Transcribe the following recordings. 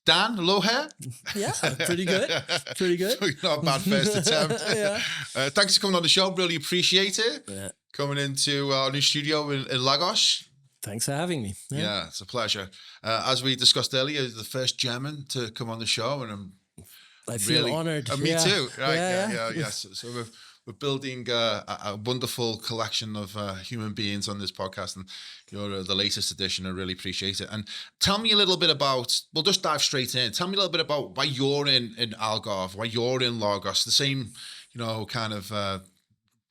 Dan Loehe. Yeah, pretty good. Pretty good. Not a bad first attempt. Yeah. Thanks for coming on the show. Really appreciate it. Yeah. Coming into our new studio in Lagos. Thanks for having me. Yeah, it's a pleasure. As we discussed earlier, the first German to come on the show, and I feel really honored. Me too. Right? Yeah. Yes. So we're building a wonderful collection of human beings on this podcast, and you're the latest edition. I really appreciate it. And tell me a little bit about. We'll just dive straight in. Tell me a little bit about why you're in Algarve, why you're in Lagos. The same, kind of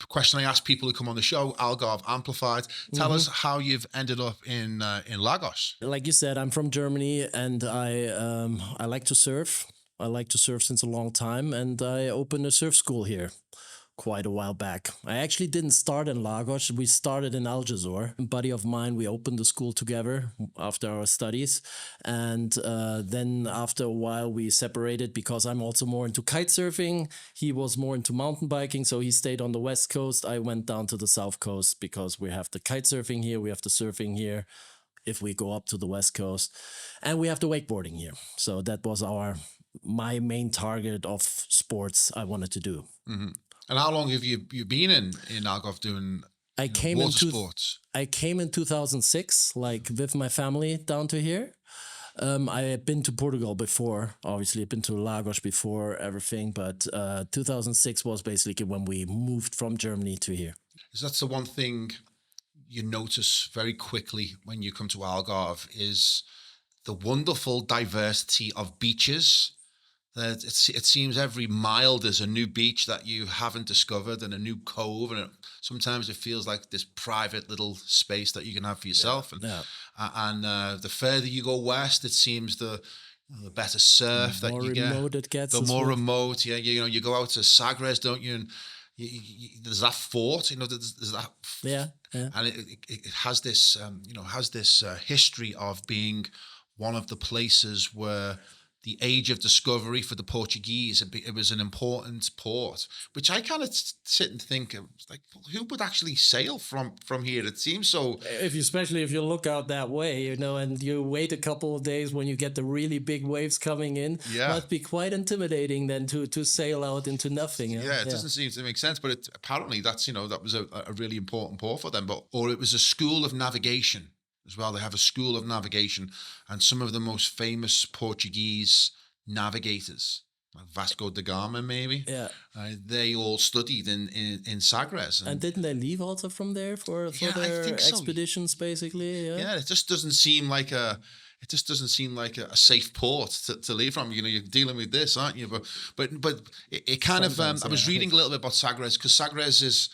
question I ask people who come on the show. Algarve amplified. Tell us how you've ended up in Lagos. Like you said, I'm from Germany, and I like to surf. I like to surf since a long time, and I opened a surf school here quite a while back. I actually didn't start in Lagos. We started in Algarve. A buddy of mine, we opened the school together after our studies. And then after a while, we separated because I'm also more into kite surfing. He was more into mountain biking, so he stayed on the West Coast. I went down to the South Coast because we have the kite surfing here, we have the surfing here if we go up to the West Coast, and we have the wakeboarding here. So that was my main target of sports I wanted to do. Mm-hmm. And how long have you been in Algarve doing water sports? I came in 2006, like with my family down to here. I had been to Portugal before, obviously I've been to Lagos before everything, but 2006 was basically when we moved from Germany to here. So that's the one thing you notice very quickly when you come to Algarve is the wonderful diversity of beaches. That it seems every mile there's a new beach that you haven't discovered and a new cove, and sometimes it feels like this private little space that you can have for yourself. And the further you go west, it seems the better surf that you get. The more remote it gets. The more remote, yeah. You go out to Sagres, don't you? And there's that fort, there's that. Yeah. And it has this, history of being one of the places where the age of discovery for the Portuguese, it was an important port, which I kind of sit and think, like, who would actually sail from here? It seems so. Especially if you look out that way, and you wait a couple of days when you get the really big waves coming in, must be quite intimidating then to sail out into nothing. Yeah, it doesn't seem to make sense, but apparently that's, that was a really important port for them, or it was a school of navigation. As well, they have a school of navigation, and some of the most famous Portuguese navigators, like Vasco da Gama, maybe. Yeah, they all studied in Sagres. And didn't they leave also from there for their expeditions, basically? Yeah, it just doesn't seem like a safe port to leave from. You're dealing with this, aren't you? But it kind sometimes, of. I was reading a little bit about Sagres, because Sagres is,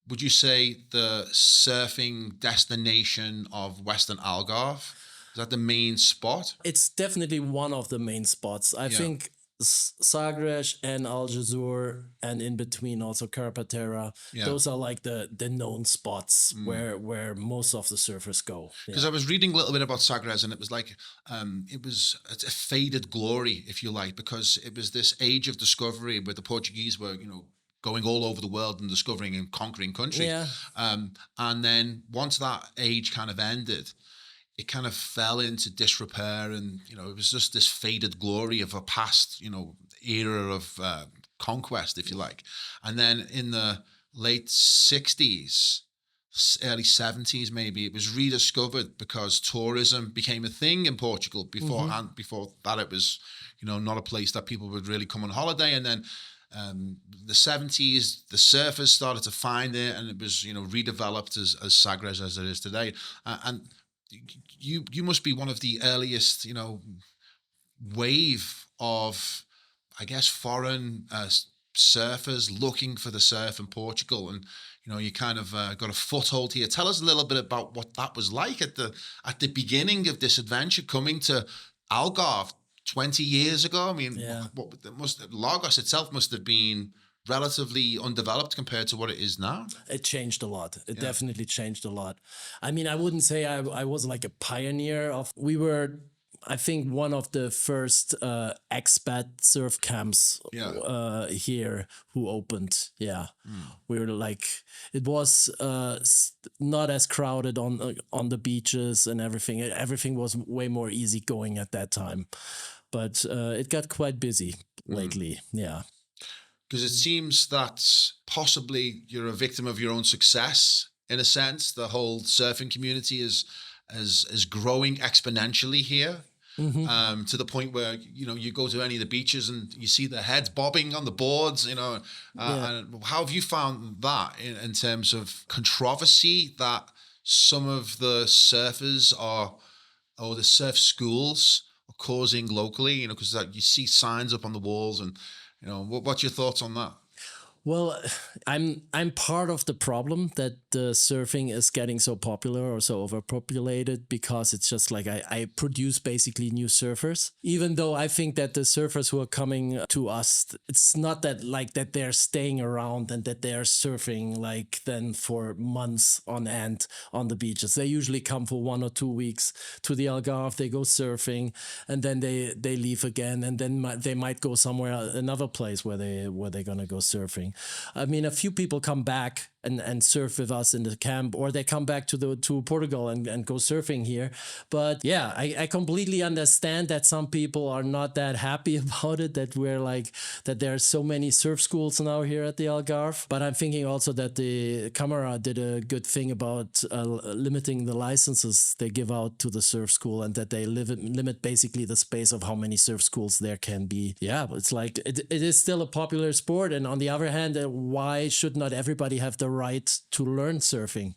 would you say, the surfing destination of Western Algarve? Is that the main spot? It's definitely one of the main spots. I think Sagres and Algesur, and in between also Carpatera. Those are like the known spots where most of the surfers go. Because I was reading a little bit about Sagres, and it was like it's a faded glory, if you like, because it was this age of discovery where the Portuguese were, going all over the world and discovering and conquering countries. Yeah. And then once that age kind of ended, it kind of fell into disrepair, and it was just this faded glory of a past era of conquest, if you like. And then in the late 60s, early 70s maybe, it was rediscovered because tourism became a thing in Portugal. Before that, it was not a place that people would really come on holiday. And then the 70s, the surfers started to find it, and it was redeveloped as Sagres as it is today. And you must be one of the earliest wave of, I guess, foreign surfers looking for the surf in Portugal, and you kind of got a foothold here. Tell us a little bit about what that was like at the beginning of this adventure, coming to Algarve 20 years ago. I mean, Lagos itself must have been relatively undeveloped compared to what it is now. It changed a lot. It definitely changed a lot. I mean, I wouldn't say I was like a pioneer of. We were, I think, one of the first expat surf camps here who opened. Yeah, we were like, it was not as crowded on the beaches and everything. Everything was way more easygoing at that time. but it got quite busy lately. Yeah. Because it seems that possibly you're a victim of your own success in a sense. The whole surfing community is growing exponentially here. To the point where you go to any of the beaches and you see the heads bobbing on the boards. And how have you found that in terms of controversy that some of the surfers or the surf schools are causing locally? Because you see signs up on the walls, and what's your thoughts on that? Well, I'm part of the problem that surfing is getting so popular or so overpopulated, because it's just like I produce basically new surfers. Even though I think that the surfers who are coming to us, it's not that like that they're staying around and that they're surfing like then for months on end on the beaches. They usually come for 1 or 2 weeks to the Algarve. They go surfing and then they leave again, and then they might go somewhere, another place where they're gonna go surfing. I mean, a few people come back and surf with us in the camp, or they come back to Portugal and go surfing here. But yeah, I completely understand that some people are not that happy about it, that there are so many surf schools now here at the Algarve. But I'm thinking also that the Camera did a good thing about limiting the licenses they give out to the surf school, and that they limit basically the space of how many surf schools there can be. Yeah, it's like it is still a popular sport. And on the other hand, why should not everybody have the right to learn surfing?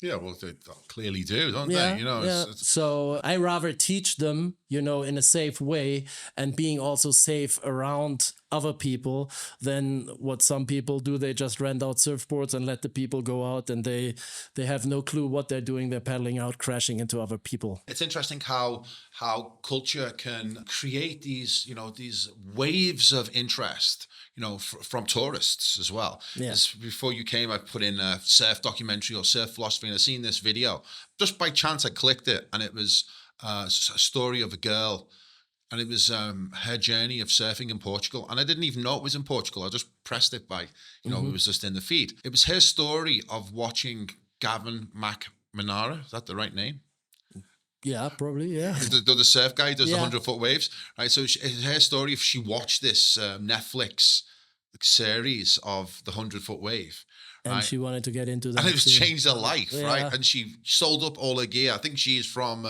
Yeah, well, they clearly do, don't Yeah, they? It's so I rather teach them, in a safe way, and being also safe around other people, than what some people do. They just rent out surfboards and let the people go out, and they have no clue what they're doing. They're paddling out, crashing into other people. It's interesting how culture can create these waves of interest, from tourists as well. Yeah. Before you came, I put in a surf documentary or surf philosophy, and I seen this video. Just by chance, I clicked it, and it was a story of a girl, and it was her journey of surfing in Portugal. And I didn't even know it was in Portugal. I just pressed it by, it was just in the feed. It was her story of watching Gavin McNamara. Is that the right name? Yeah, probably, yeah. The surf guy does the Yeah. 100-foot waves, right? So it's her story. If she watched this Netflix series of the 100-foot wave, And right? she wanted to get into that. And it was too. changed her life, Yeah. right? And she sold up all her gear. I think she's from,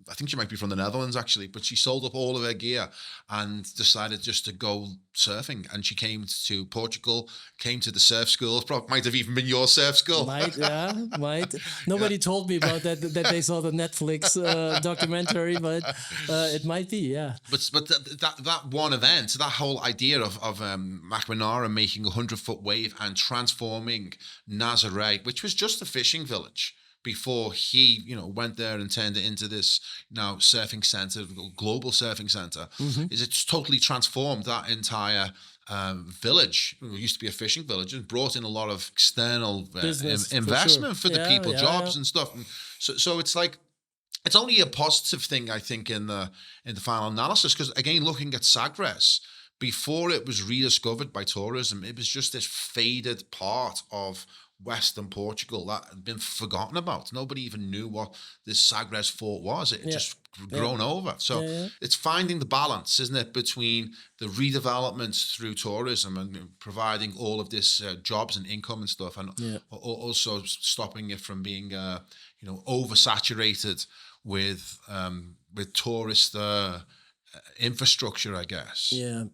I think she might be from the Netherlands actually, but she sold up all of her gear and decided just to go surfing. And she came to Portugal, came to the surf school. Probably might have even been your surf school. Might. Nobody told me about that they saw the Netflix documentary, but it might be, yeah. But that one event, that whole idea of McNamara making a 100-foot wave and transforming Nazaré, which was just a fishing village, before he, went there and turned it into this now surfing center, global surfing center, is it's totally transformed that entire village. It used to be a fishing village, and brought in a lot of external investment for the people, jobs and stuff. And so it's like, it's only a positive thing, I think, in the final analysis, because again, looking at Sagres, before it was rediscovered by tourism, it was just this faded part of Western Portugal that had been forgotten about. Nobody even knew what this Sagres fort was. It had just grown over. So it's finding the balance, isn't it, between the redevelopment through tourism and providing all of this jobs and income and stuff, and also stopping it from being oversaturated with tourist infrastructure, I guess. Yeah.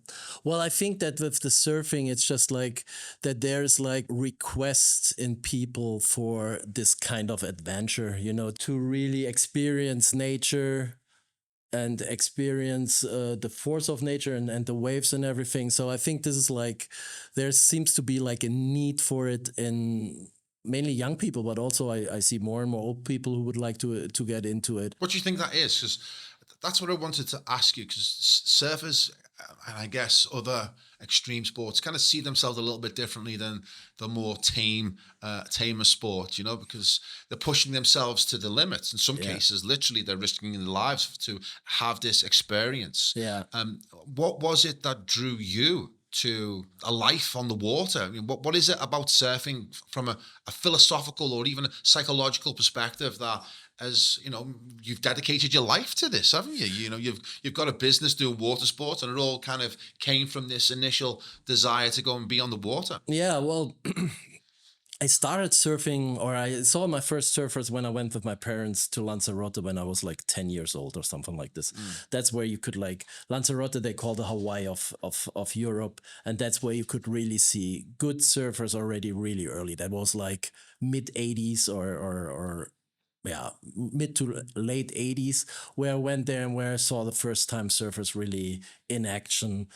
Well, I think that with the surfing, it's just like that there's like requests in people for this kind of adventure, to really experience nature and experience the force of nature and the waves and everything. So I think this is like, there seems to be like a need for it in mainly young people, but also I see more and more old people who would like to get into it. What do you think that is? Because that's what I wanted to ask you, because surfers, and I guess other extreme sports, kind of see themselves a little bit differently than the more tamer sport, because they're pushing themselves to the limits. In some cases, literally, they're risking their lives to have this experience. Yeah. What was it that drew you to a life on the water? I mean, what is it about surfing from a philosophical or even a psychological perspective that as you've dedicated your life to this, haven't you? You've got a business doing water sports, and it all kind of came from this initial desire to go and be on the water. Yeah, well, I started surfing, or I saw my first surfers when I went with my parents to Lanzarote when I was like 10 years old or something like this. That's where you could Lanzarote, they call the Hawaii of Europe. And that's where you could really see good surfers already really early. That was like mid 80s or yeah, mid to late 80s, where I went there and where I saw the first time surfers really in action,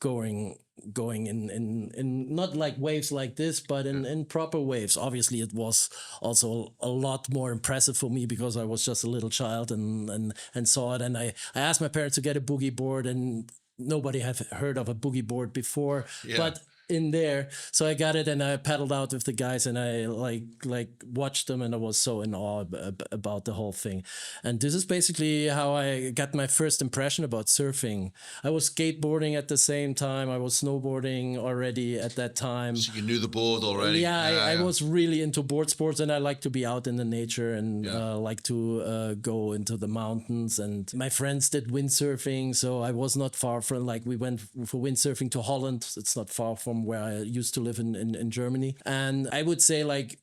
going in not like waves like this, but in proper waves. Obviously, it was also a lot more impressive for me because I was just a little child and saw it. And I asked my parents to get a boogie board, and nobody had heard of a boogie board before, but in there, so I got it and I paddled out with the guys, and I like watched them, and I was so in awe about the whole thing. And this is basically how I got my first impression about surfing. I was skateboarding at the same time. I was snowboarding already at that time. So you knew the board already. Yeah, I was really into board sports, and I like to be out in the nature and like to go into the mountains. And my friends did windsurfing, so I was not far from, like, we went for windsurfing to Holland. It's not far from where I used to live in Germany. And I would say, like,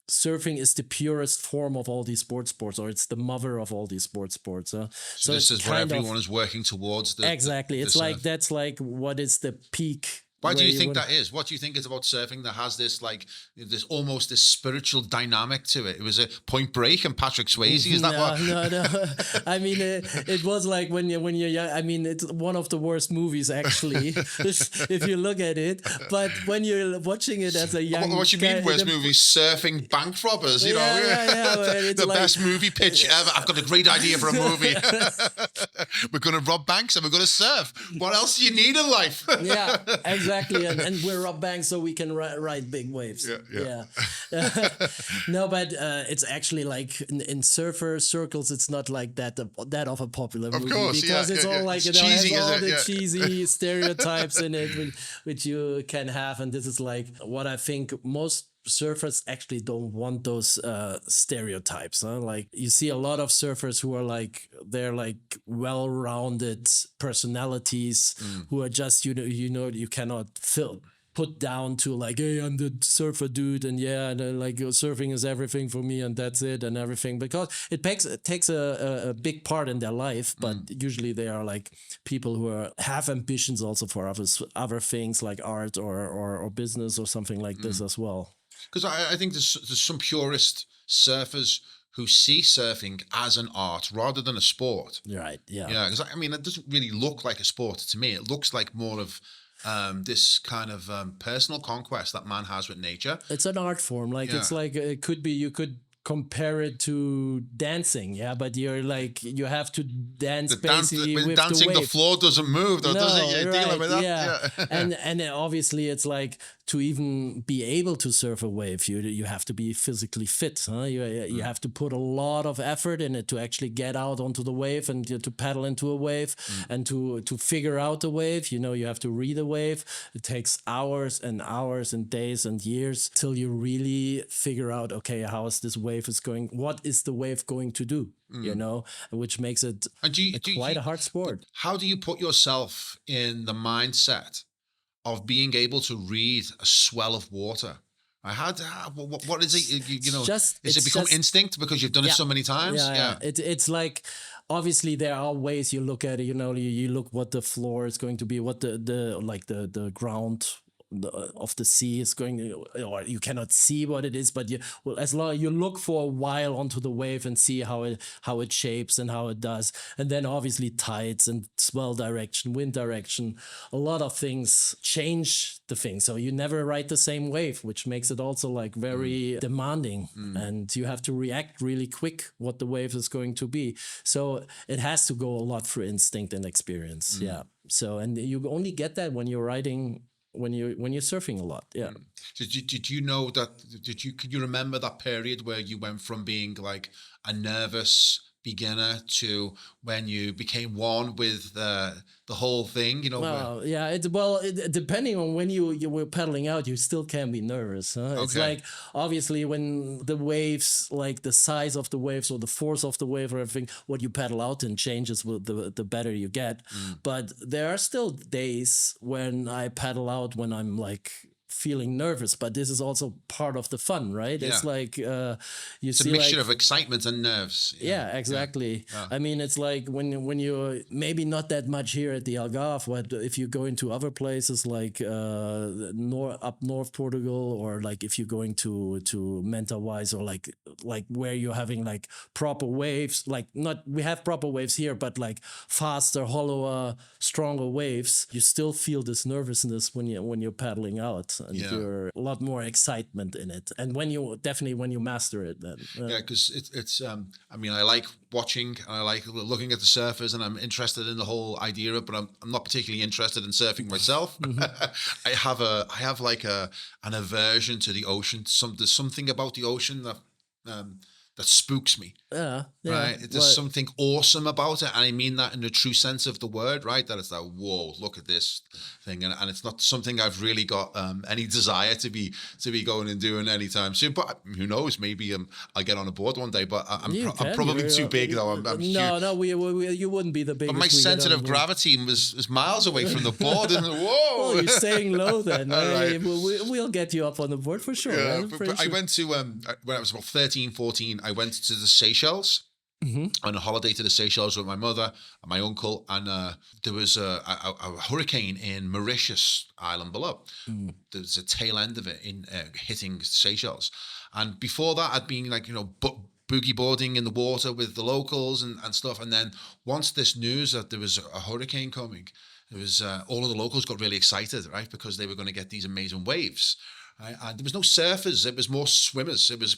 surfing is the purest form of all these sports, or it's the mother of all these sports. So this is where everyone is working towards. Exactly. It's like, that's like what is the peak. Why do you think that is? What do you think is about surfing that has this, like, this almost this spiritual dynamic to it? It was a Point Break and Patrick Swayze. Is that what? No. I mean, it was like when you're young. I mean, it's one of the worst movies, actually, if you look at it. But when you're watching it as a young, what you mean worst movies? Surfing bank robbers. You know, the like, best movie pitch ever. I've got a great idea for a movie. We're going to rob banks and we're going to surf. What else do you need in life? Yeah, exactly. And we're rob banks so we can ride big waves. Yeah. No, but it's actually like in surfer circles, it's not like that of a popular movie. Of course, because it's all like, it's cheesy, has all the cheesy stereotypes in it, which you can have. And this is like what I think most surfers actually don't want, those stereotypes. Like, you see a lot of surfers who are like, they're like well-rounded personalities who are just, you cannot put down to like, hey, I'm the surfer dude, and like, surfing is everything for me, and that's it, and everything, because it takes a big part in their life. But usually they are like people who have ambitions also for other things like art or business or something like this as well. Because I think there's some purist surfers who see surfing as an art rather than a sport. Right, yeah. Yeah, because I mean, it doesn't really look like a sport to me. It looks like more of this kind of personal conquest that man has with nature. It's an art form. Like, it's like, it could be, you could compare it to dancing, but you're like, you have to dance basically with dancing, the wave. The floor doesn't move, though, does it? You're dealing with that. Yeah. and obviously it's like, to even be able to surf a wave, you have to be physically fit. You have to put a lot of effort in it to actually get out onto the wave and to paddle into a wave and to figure out the wave. You have to read a wave. It takes hours and hours and days and years till you really figure out, okay, how is this wave is going? What is the wave going to do? Which makes it quite a hard sport. How do you put yourself in the mindset of being able to read a swell of water? What is it? Is it become instinct because you've done it so many times? Yeah. It's like, obviously there are ways you look at it. You look what the floor is going to be, what the ground of the sea is going, or you cannot see what it is, but as long you look for a while onto the wave and see how it shapes and how it does. And then obviously tides and swell direction, wind direction, a lot of things change the thing. So you never ride the same wave, which makes it also like very demanding, and you have to react really quick what the wave is going to be. So it has to go a lot through instinct and experience. So, and you only get that when you're riding, when you're surfing a lot. Did you know that? Could you remember that period where you went from being like a nervous beginner to when you became one with the whole thing? You know, where, Well, yeah. Depending on when you were paddling out, you still can be nervous. Huh? It's okay, like obviously when the waves, like the size of the waves or the force of the wave or everything, what you paddle out in changes with the better you get. mm, But there are still days when I paddle out when I'm like feeling nervous. But this is also part of the fun, right? yeah, It's like you it's a see mixture like of excitement and nerves. Yeah, yeah, yeah, exactly. yeah. I mean, it's like when you're maybe not that much here at the Algarve, but if you go into other places like up north Portugal, or like if you're going to Mentawais, or like where you're having like proper waves, like not we have proper waves here, but like faster, hollower, stronger waves, you still feel this nervousness when you're paddling out, and Yeah. you're a lot more excitement in it. And when you master it, then Yeah, because it's. I mean, I like watching. I like looking at the surfers, and I'm interested in the whole idea of it. But I'm not particularly interested in surfing myself. I have like an aversion to the ocean. There's something about the ocean um, that spooks me. yeah. Right, there's Well, something awesome about it, and I mean that in the true sense of the word. Right, that it's like, whoa, look at this thing, and it's not something I've really got any desire to be going and doing anytime soon. But who knows? Maybe I'll get on a board one day. But you I'm can. probably too big though. I'm huge. No, you wouldn't be the But my biggest we get center on the of board. gravity was miles away from the board, and Well, whoa. you're staying low then. All Hey, right. we'll get you up on the board for sure. Yeah, Right? but I Sure. went to when I was about 13, 14, I went to the Seychelles on a holiday to the Seychelles with my mother and my uncle, and there was a hurricane in Mauritius Island below. There's a tail end of it in hitting Seychelles, and before that, I'd been like boogie boarding in the water with the locals and stuff. And then once this news that there was a hurricane coming, it was all of the locals got really excited, right, because they were going to get these amazing waves. Right? And there was no surfers; it was more swimmers. It was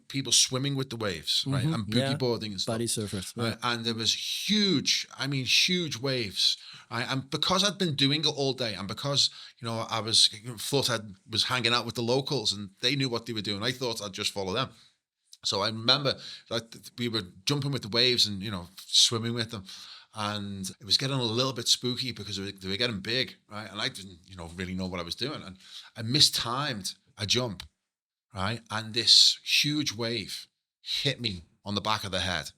people swimming with the waves, right, and boogie Yeah. boarding and stuff. Body surfers. Yeah. Right? And there was huge, I mean, huge waves. Right? And because I'd been doing it all day, and because I thought I was hanging out with the locals, and they knew what they were doing, I thought I'd just follow them. So I remember like we were jumping with the waves and swimming with them, and it was getting a little bit spooky because they were getting big, right? And I didn't really know what I was doing, and I mistimed a jump, right? And this huge wave hit me on the back of the head,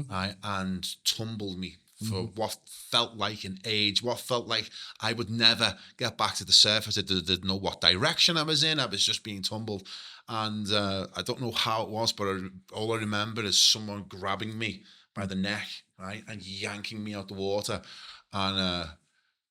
right, and tumbled me for what felt like an age, what felt like I would never get back to the surface. I didn't know what direction I was in. I was just being tumbled. And I don't know how it was, but all I remember is someone grabbing me by the neck, right, and yanking me out the water. And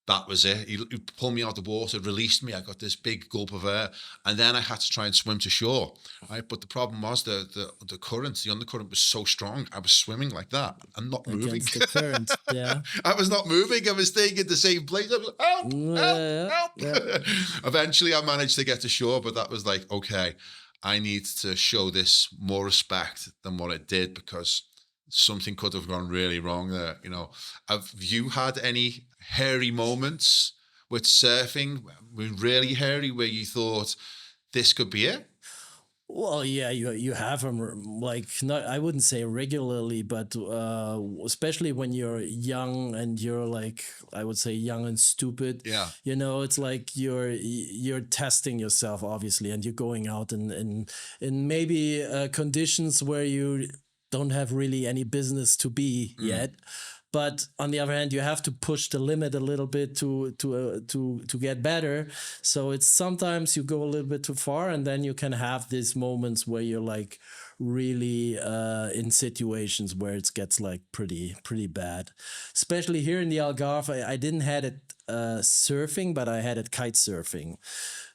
that was it. He pulled me out the water, released me. I got this big gulp of air, and then I had to try and swim to shore, right? But the problem was the current, the undercurrent was so strong. I was swimming like that and not moving. Against the current. Yeah. I was not moving. I was staying in the same place. I was like, help, help, help. Eventually, I managed to get to shore, but that was like, okay, I need to show this more respect than what it did, because something could have gone really wrong there. Have you had any hairy moments with surfing, really hairy, where you thought this could be it? Well, yeah, you have them like not. I wouldn't say regularly, but especially when you're young and you're like, I would say young and stupid. Yeah. It's like you're testing yourself, obviously, and you're going out in maybe conditions where you don't have really any business to be yet. But on the other hand, you have to push the limit a little bit to get better. So it's sometimes you go a little bit too far, and then you can have these moments where you're like really in situations where it gets like pretty bad. Especially here in the Algarve, I didn't had it surfing, but I had it kite surfing.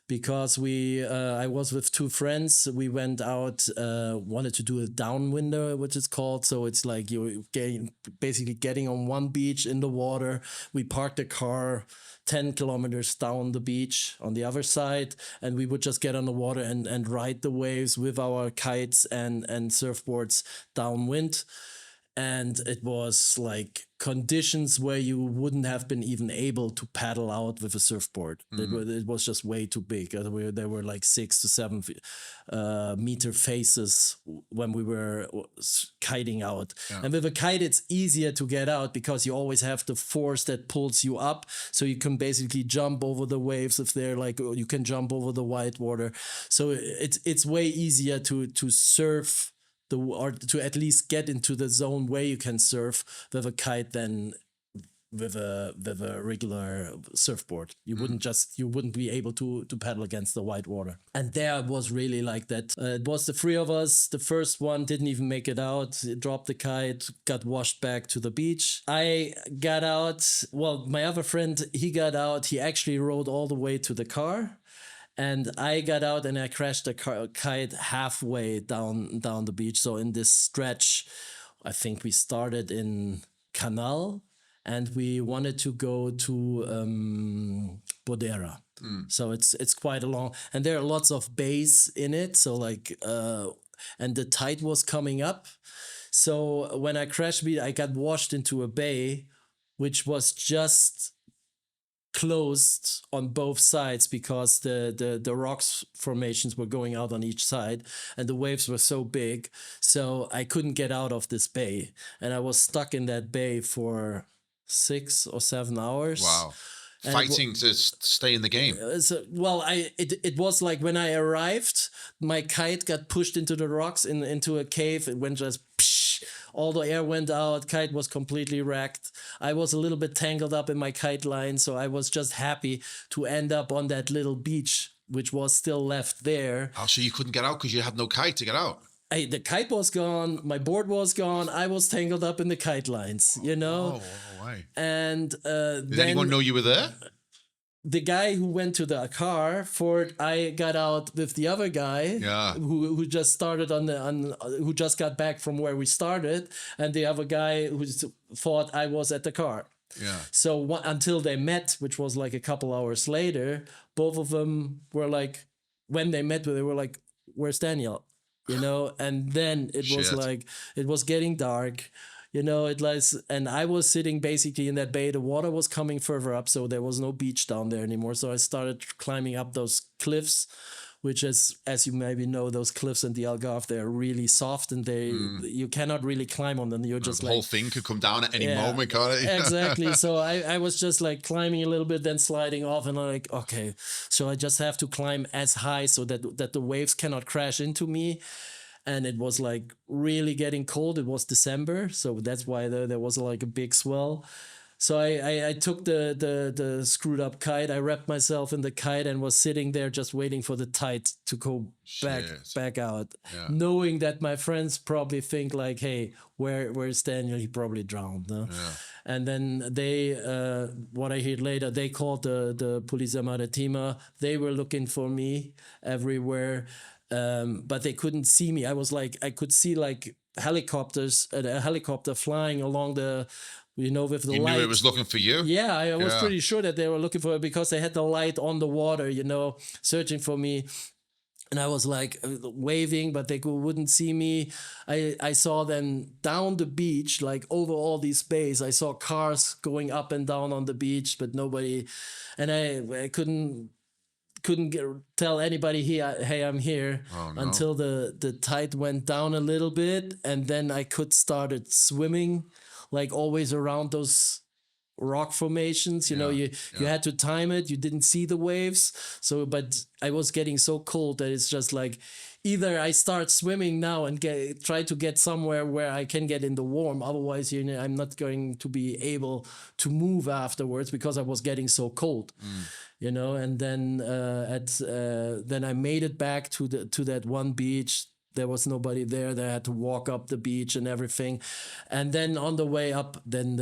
Because I was with two friends. We went out, wanted to do a downwinder, which is called. So it's like you're basically getting on one beach in the water. We parked the car 10 kilometers down the beach on the other side, and we would just get on the water and ride the waves with our kites and surfboards downwind. and it was like conditions where you wouldn't have been even able to paddle out with a surfboard. It was just way too big. There were like 6 to 7 meter faces when we were kiting out. And with a kite, it's easier to get out because you always have the force that pulls you up. So you can basically jump over the waves if they're like, you can jump over the white water. So it's way easier to surf or to at least get into the zone where you can surf with a kite than with a regular surfboard. You wouldn't be able to paddle against the white water. And there it was really like that. It was the 3 of us. The first one didn't even make it out. It dropped the kite, got washed back to the beach. I got out. Well, my other friend, he got out. He actually rode all the way to the car. And I got out and I crashed the kite halfway down the beach. So in this stretch, I think we started in Canal and we wanted to go to Bodera. So it's quite a long, and there are lots of bays in it. So like, and the tide was coming up. So when I crashed, I got washed into a bay, which was just closed on both sides because the rocks formations were going out on each side and the waves were so big, so I couldn't get out of this bay and I was stuck in that bay for 6 or 7 hours. Wow. Fighting to stay in the game. It was like when I arrived, my kite got pushed into the rocks into a cave. It went just all the air went out, kite was completely wrecked. I was a little bit tangled up in my kite line, so I was just happy to end up on that little beach, which was still left there. Oh, so you couldn't get out because you had no kite to get out? The kite was gone, my board was gone, I was tangled up in the kite lines, you know? Oh, why? And did anyone know you were there? The guy who went to the car, Ford, I got out with the other guy who just started who just got back from where we started, and the other guy who thought I was at the car. Yeah. So until they met, which was like a couple hours later, both of them were like, when they met, they were like, "Where's Daniel?" You know, and then it was like, it was getting dark. You know, and I was sitting basically in that bay. The water was coming further up, so there was no beach down there anymore. So I started climbing up those cliffs, which is, as you maybe know, those cliffs in the Algarve, they're really soft and you cannot really climb on them. You're just the whole thing could come down at any moment, can't it? Exactly. So I was just like climbing a little bit, then sliding off, and I'm like, okay, so I just have to climb as high so that the waves cannot crash into me. And it was like really getting cold. It was December, so that's why there was like a big swell. So I took the screwed up kite. I wrapped myself in the kite and was sitting there just waiting for the tide to go back out, knowing that my friends probably think like, "Hey, where's Daniel? He probably drowned." No? Yeah. And then they, what I heard later, they called the Polizia Marittima. They were looking for me everywhere. But they couldn't see me. I was like, I could see like helicopters, a helicopter flying along the, with the light. You knew it was looking for you? Yeah, I was pretty sure that they were looking for it because they had the light on the water, searching for me. And I was like waving, but they wouldn't see me. I saw them down the beach, like over all these bays. I saw cars going up and down on the beach, but nobody, and I couldn't tell anybody here, hey, I'm here, until the tide went down a little bit, and then I started swimming, like always around those rock formations. You had to time it. You didn't see the waves, but I was getting so cold that it's just like, either I start swimming now and try to get somewhere where I can get in the warm. Otherwise, I'm not going to be able to move afterwards because I was getting so cold. And then then I made it back to that one beach. There was nobody there. They had to walk up the beach and everything. And then on the way up, then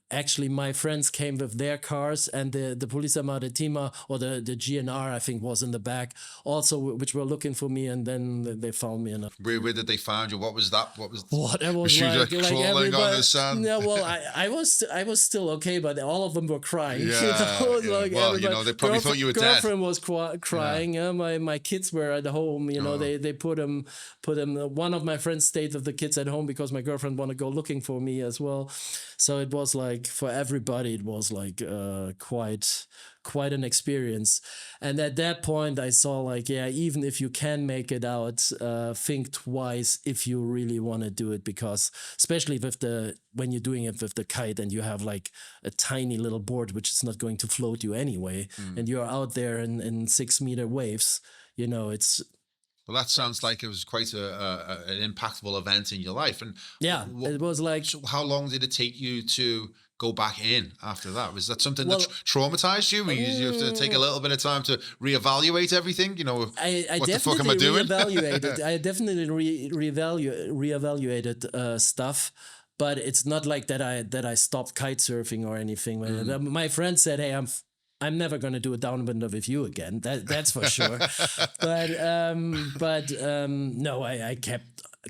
actually my friends came with their cars, and the Polizia Maritima, or the GNR, I think, was in the back also, which were looking for me, and then they found me. And Where did they find you? What was that? what it was Was you like crawling on the sand? no, well, I was still okay, but all of them were crying. Yeah, yeah. Well, they probably thought you were dead. Girlfriend was crying. My kids were at home. They put them. One of my friends stayed with the kids at home because my girlfriend wanted to go looking for me as well. So it was like, for everybody, it was like quite an experience. And at that point, I saw like, yeah, even if you can make it out, think twice if you really want to do it, because especially when you're doing it with the kite and you have like a tiny little board which is not going to float you anyway, and you're out there in 6-meter waves, it's. Well, that sounds like it was quite an impactful event in your life. And yeah, it was like. So how long did it take you to go back in after that? Was that something that traumatized you? You have to take a little bit of time to reevaluate everything? I what the fuck am I doing? I definitely reevaluated stuff. But it's not like that I stopped kite surfing or anything. My friend said, "Hey, I'm never going to do a downwinder with you again. That's for sure." but no, I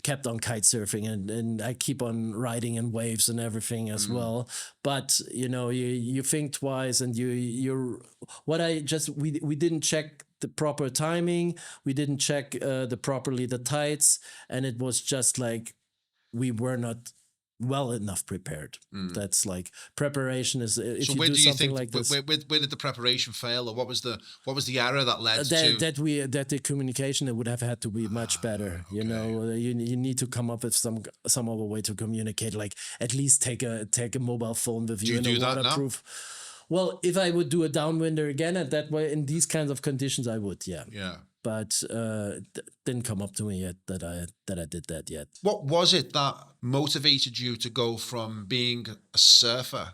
kept on kite surfing, and I keep on riding in waves and everything as well. But you think twice, and we didn't check the proper timing. We didn't check the tides, and it was just like we were not well enough prepared. That's like, preparation is, if so you where do you something think, like this. where did the preparation fail, or what was the error that led to that the communication, it would have had to be much better. Okay. You need to come up with some other way to communicate, like at least take a mobile phone with you. Do you do that now? Well, if I would do a downwinder again at that way in these kinds of conditions, I would, yeah. But didn't come up to me yet that I did that yet. What was it that motivated you to go from being a surfer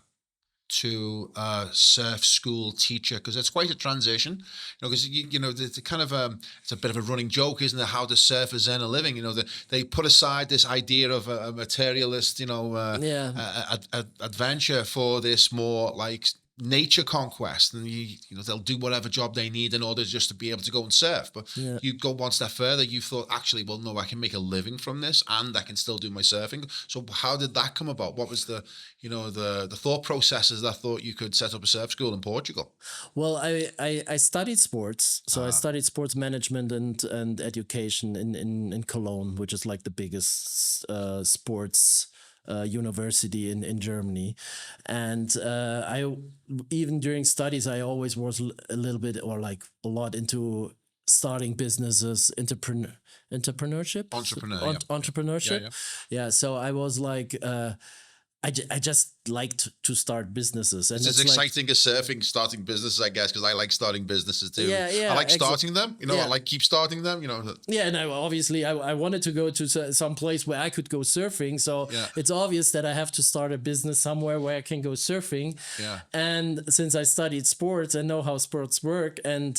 to a surf school teacher? Because it's quite a transition, because the kind of it's a bit of a running joke, isn't it? How the surfers earn a living? They put aside this idea of a materialist, adventure for this more like nature conquest, and they'll do whatever job they need in order just to be able to go and surf. But you go one step further. You thought, actually, well, no, I can make a living from this, and I can still do my surfing. So how did that come about? What was the thought processes that thought you could set up a surf school in Portugal? Well, I studied sports, so I studied sports management and education in Cologne, which is like the biggest sports university in Germany. And I, even during studies, I always was a little bit, or like a lot, into starting businesses, entrepreneurship. Yeah. So I was like, I just liked to start businesses. And it's as exciting as surfing, starting businesses, I guess, because I like starting businesses too. Yeah, I like starting them, I like keep starting them, Yeah, no, obviously I wanted to go to some place where I could go surfing. So it's obvious that I have to start a business somewhere where I can go surfing. Yeah. And since I studied sports, I know how sports work, and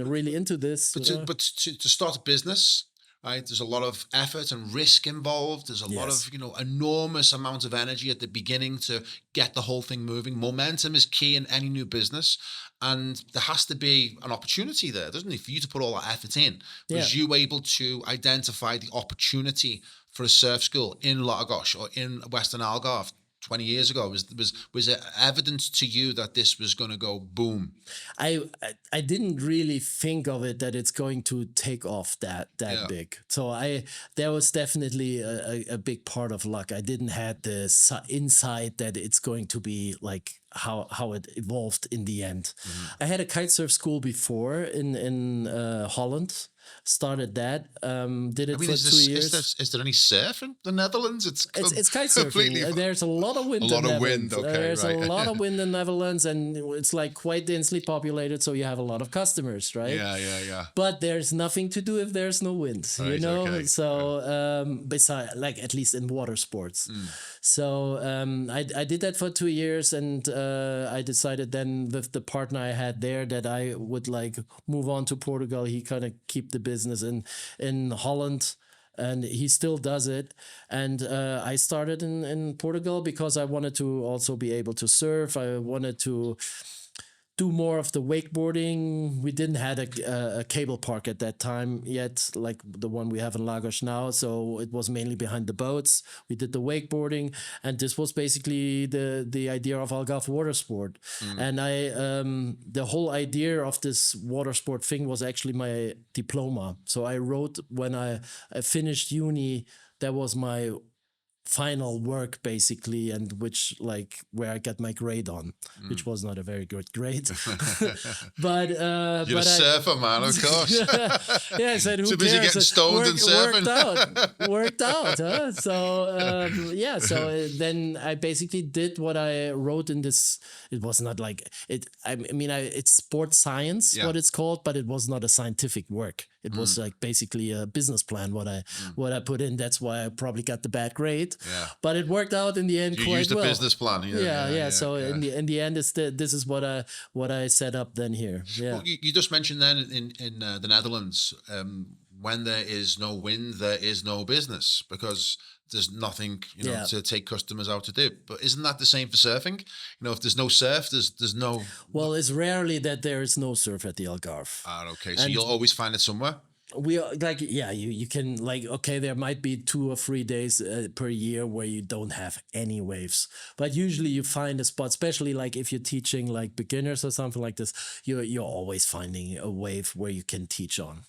really into this. But to start a business, right, there's a lot of effort and risk involved. There's a lot of, enormous amount of energy at the beginning to get the whole thing moving. Momentum is key in any new business. And there has to be an opportunity there, doesn't it, for you to put all that effort in? Was you able to identify the opportunity for a surf school in Laurence or in Western Algarve 20 years ago? Was it evident to you that this was going to go boom? I didn't really think of it that it's going to take off that big. So there was definitely a big part of luck. I didn't have the insight that it's going to be like how it evolved in the end. I had a kite surf school before in Holland. Started that, did it for 2 years. Is there any surf in the Netherlands? It's kite surfing. There's a lot of wind. There's a lot of wind in the Netherlands, and it's like quite densely populated, so you have a lot of customers, right? Yeah. But there's nothing to do if there's no wind, Okay. So besides, like, at least in water sports. So I did that for 2 years, and I decided then with the partner I had there that I would like move on to Portugal. He kind of keep the business in Holland, and he still does it. And I started in Portugal because I wanted to also be able to surf. I wanted to do more of the wakeboarding. We didn't had a cable park at that time yet, like the one we have in Lagos now. So it was mainly behind the boats. We did the wakeboarding, and this was basically the idea of Algarve water sport. And I the whole idea of this water sport thing was actually my diploma. So I wrote when I finished uni. That was my final work basically, and which like where I got my grade on, which was not a very good grade. But you're a surfer, man, of course. Yeah, I said, who too busy cares? getting stoned and surfing. Worked out, huh? So yeah, so then I basically did what I wrote in this. It was not like it. I mean, it's sports science, what it's called, but it was not a scientific work. It was like basically a business plan. What I put in. That's why I probably got the bad grade. Yeah. But it worked out in the end you quite used a well. business plan. Yeah. So in the end, this is what I set up then here. Yeah. Well, you just mentioned then in the Netherlands, when there is no wind, there is no business, because there's nothing to take customers out to do. But isn't that the same for surfing? If there's no surf, there's no. Well, it's rarely that there is no surf at the Algarve. Okay. So you'll always find it somewhere. We like, you can like, okay, there might be 2 or 3 days per year where you don't have any waves, but usually you find a spot, especially like if you're teaching like beginners or something like this, you're always finding a wave where you can teach on.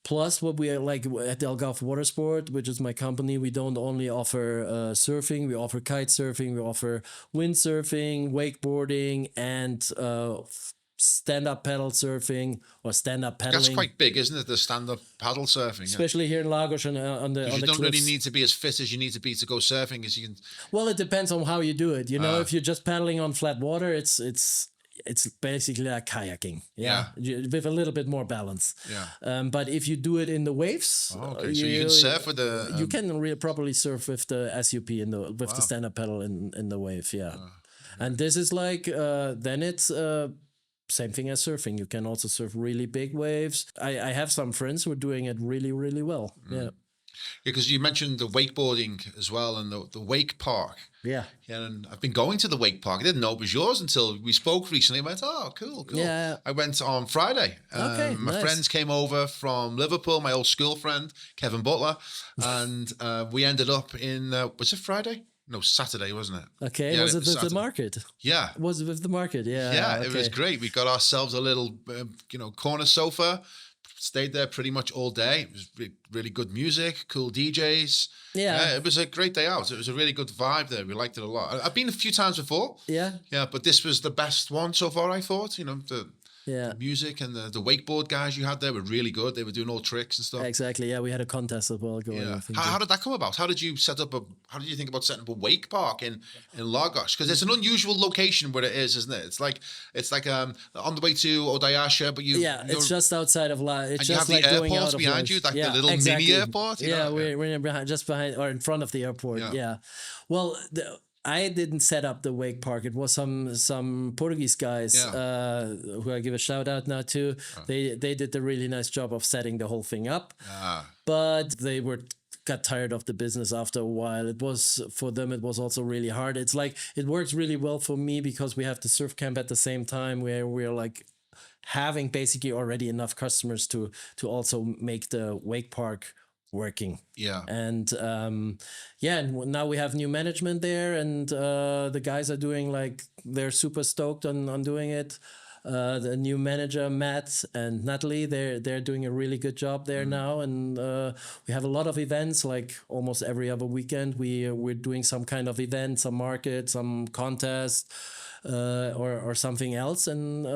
Plus, what we are like at the Algarve Water Sport, which is my company, we don't only offer surfing, we offer kite surfing, we offer windsurfing, wakeboarding, and stand-up paddle surfing or stand-up paddling. That's quite big, isn't it? The stand-up paddle surfing, especially here in Lagos and on the you don't cliffs. really need to be as fit as you need to be to go surfing as you can. Well, it depends on how you do it. If you're just paddling on flat water, it's basically like kayaking. With a little bit more balance. But if you do it in the waves, so you can surf with the. You can properly surf with the SUP with the stand-up paddle in the wave. And this is like then it's. Same thing as surfing. You can also surf really big waves. I have some friends who are doing it really, really well. Yeah, because you mentioned the wakeboarding as well and the wake park. Yeah, and I've been going to the wake park. I didn't know it was yours until we spoke recently. I went, oh, cool. Yeah. I went on Friday. Okay, my friends came over from Liverpool, my old school friend, Kevin Butler, and we ended up in, was it Friday? No, Saturday, wasn't it? Okay, was it with the market? Yeah. Was it with the market? Yeah. Yeah, It was great. We got ourselves a little, corner sofa, stayed there pretty much all day. It was really good music, cool DJs. Yeah. It was a great day out. It was a really good vibe there. We liked it a lot. I've been a few times before. Yeah. Yeah, but this was the best one so far, I thought. The music and the wakeboard guys you had there were really good. They were doing all tricks and stuff. Exactly. Yeah, we had a contest as well going. Yeah. How did that come about? How did you think about setting up a wake park in Lagos? Because it's an unusual location where it is, isn't it? It's like on the way to Odayasha, but it's just outside of Lagos. It's just you have like the going airport out of behind you, like the little mini airport. We're just behind or in front of the airport. Yeah. Well, I didn't set up the wake park. It was some Portuguese guys who I give a shout out now to. They did a really nice job of setting the whole thing up. But they got tired of the business after a while. It was for them. It was also really hard. It's like it works really well for me because we have the surf camp at the same time where we're like having basically already enough customers to also make the wake park working. And and now we have new management there, and the guys are doing they're super stoked on doing it. The new manager Matt and Natalie, they're doing a really good job there now, and we have a lot of events. Like almost every other weekend we're doing some kind of event, some market, some contest, or something else, and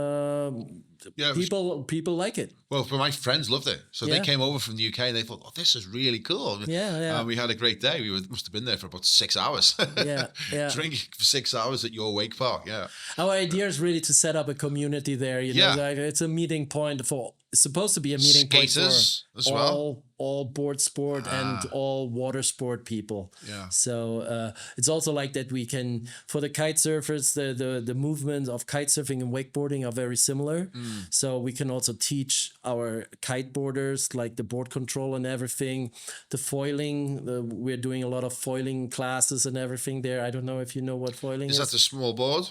people like it. Well, my friends loved it, so they came over from the UK and they thought, "Oh, this is really cool." We had a great day. We must have been there for about 6 hours. Drinking for 6 hours at your wake park. Yeah, our idea is really to set up a community there. Like it's a meeting point for supposed to be a meeting point for skaters as well. all board sport and all water sport people. Yeah. So it's also like that we can, for the kite surfers, the movement of kite surfing and wakeboarding are very similar. So we can also teach our kiteboarders like the board control and everything, the foiling. We're doing a lot of foiling classes and everything there. I don't know if you know what foiling is. Is that the small board?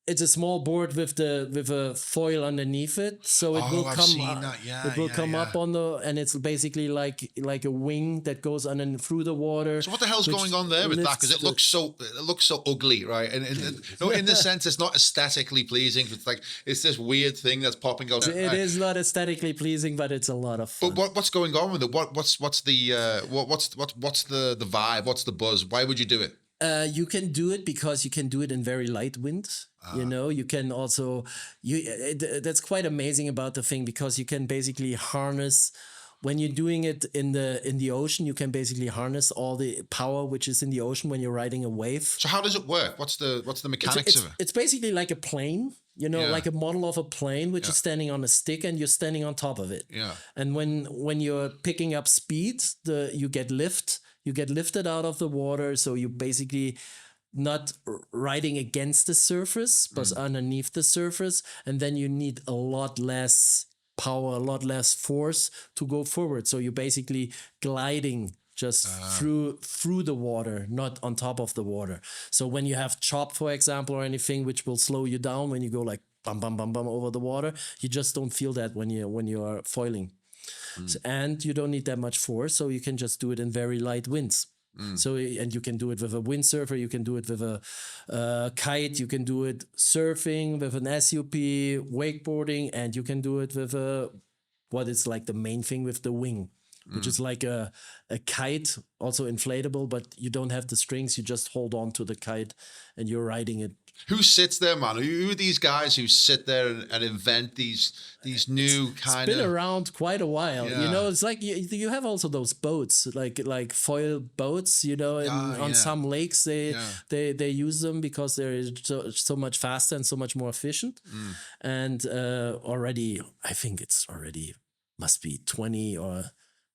It's a small board with a foil underneath it, so it will I've come. seen that. Yeah, it will come up on and it's basically like a wing that goes on through the water. So what the hell's going on there with that? Because it looks so ugly, right? And no, in the sense, it's not aesthetically pleasing. It's this weird thing that's popping out. It is not aesthetically pleasing, but it's a lot of fun. But what's going on with it? What's the vibe? What's the buzz? Why would you do it? You can do it because you can do it in very light winds. You can also that's quite amazing about the thing, because you can basically harness, when you're doing it in the ocean, you can basically harness all the power which is in the ocean when you're riding a wave. So how does it work? What's the mechanics of it? It's basically like a plane. Like a model of a plane which is standing on a stick and you're standing on top of it. Yeah. And when you're picking up speed, you get lifted out of the water, so you basically not riding against the surface, but underneath the surface, and then you need a lot less power, a lot less force to go forward. So you're basically gliding just through the water, not on top of the water. So when you have chop, for example, or anything which will slow you down when you go like bum bum bum bum over the water, you just don't feel that when you are foiling. And you don't need that much force, so you can just do it in very light winds. So, and you can do it with a windsurfer, you can do it with a kite, you can do it surfing with an SUP, wakeboarding, and you can do it with what is like the main thing with the wing, which is like a kite, also inflatable, but you don't have the strings, you just hold on to the kite and you're riding it. Who sits there, man? Who are these guys who sit there and invent these new kind of... It's been around quite a while. Yeah. It's like you have also those boats, like foil boats, on some lakes they use them because they're so much faster and so much more efficient. And already, I think it's already must be 20 or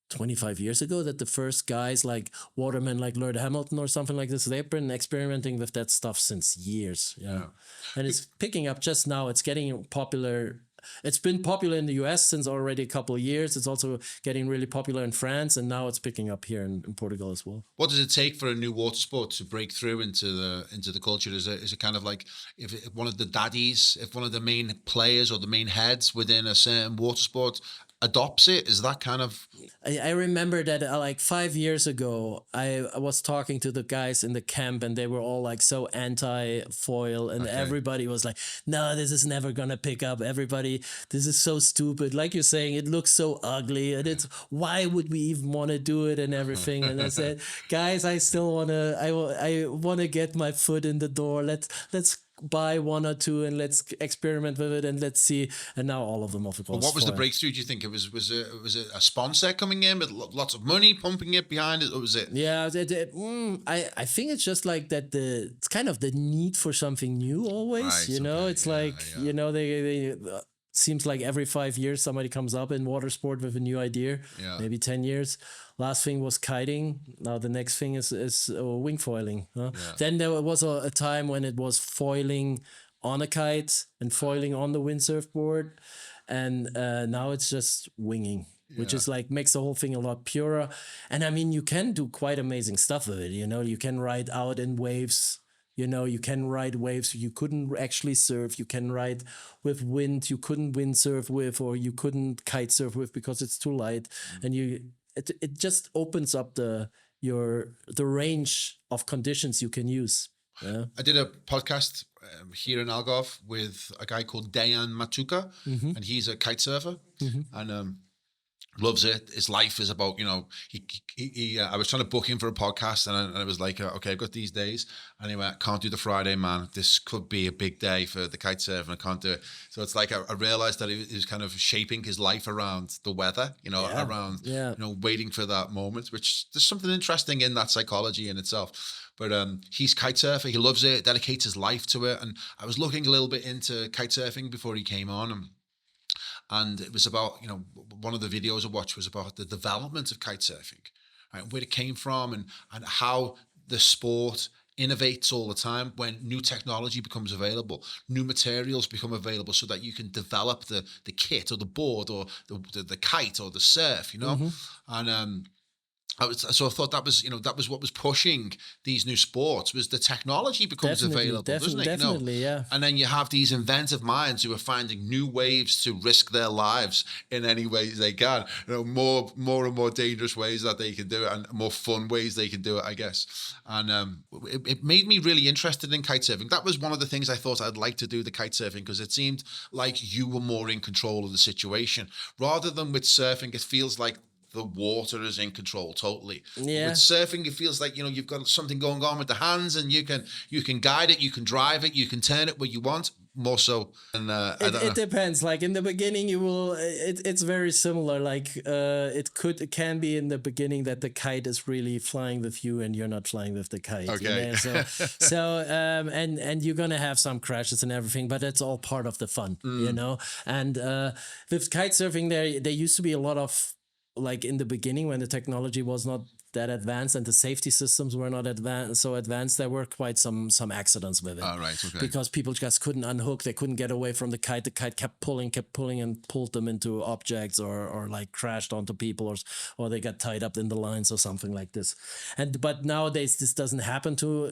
25 years ago that the first guys like watermen like Lord Hamilton or something like this, they've been experimenting with that stuff since years. Yeah. And it's picking up just now. It's getting popular. It's been popular in the US since already a couple of years. It's also getting really popular in France, and now it's picking up here in Portugal as well. What does it take for a new water sport to break through into the culture? Is it kind of like if one of the daddies, if one of the main players or the main heads within a certain water sport adopts it? Is that kind of... I remember that like 5 years ago, I was talking to the guys in the camp and they were all like so anti-foil, and everybody was like, no, this is never going to pick up. Everybody, this is so stupid. Like you're saying, it looks so ugly, and it's, why would we even want to do it and everything? And I said, guys, I still want to, I want to get my foot in the door. Let's buy one or two and let's experiment with it and let's see. And now all of them, of course. Well, what was the breakthrough? Do you think it was it a sponsor coming in with lots of money pumping it behind it, or was it? Yeah, I think it's just like that. It's kind of the need for something new always. Right, it's like they seems like every 5 years somebody comes up in water sport with a new idea. Yeah. Maybe 10 years. Last thing was kiting. Now the next thing is wing foiling. Huh? Yeah. Then there was a time when it was foiling on a kite and foiling on the windsurf board. And now it's just winging, which is like makes the whole thing a lot purer. And I mean, you can do quite amazing stuff with it. You can ride out in waves. You can ride waves you couldn't actually surf. You can ride with wind you couldn't windsurf with, or you couldn't kite surf with because it's too light. And it just opens up the range of conditions you can use. Yeah. I did a podcast here in Algarve with a guy called Dejan Matuka, and he's a kite surfer, and loves it. His life is about, he I was trying to book him for a podcast, and I was like, okay, I've got these days. Anyway, I can't do the Friday, man. This could be a big day for the kite surf, and I can't do it. So it's like I realized that he was kind of shaping his life around the weather, waiting for that moment, which there's something interesting in that psychology in itself. But he's kite surfer. He loves it, dedicates his life to it. And I was looking a little bit into kite surfing before he came on, and it was about, one of the videos I watched was about the development of kite surfing, right? Where it came from, and how the sport innovates all the time when new technology becomes available, new materials become available, so that you can develop the kit or the board or the kite or the surf, and so I thought that was what was pushing these new sports, was the technology becomes available, doesn't it? Definitely, yeah. And then you have these inventive minds who are finding new ways to risk their lives in any ways they can. More and more dangerous ways that they can do it, and more fun ways they can do it, I guess. And it made me really interested in kite surfing. That was one of the things I thought I'd like to do, the kite surfing, because it seemed like you were more in control of the situation. Rather than with surfing, it feels like the water is in control totally. Yeah. With surfing, it feels like, you've got something going on with the hands, and you can guide it, you can drive it, you can turn it where you want, more so. And it depends. Like in the beginning, you will. It's very similar. Like it can be in the beginning that the kite is really flying with you, and you're not flying with the kite. Okay. And you're gonna have some crashes and everything, but it's all part of the fun, And with kite surfing, there used to be a lot of, like in the beginning when the technology was not that advanced and the safety systems were not so advanced, there were quite some accidents with it. Oh, right, okay. Because people just couldn't unhook, they couldn't get away from the kite. The kite kept pulling and pulled them into objects, or like crashed onto people, or they got tied up in the lines or something like this. But nowadays this doesn't happen to,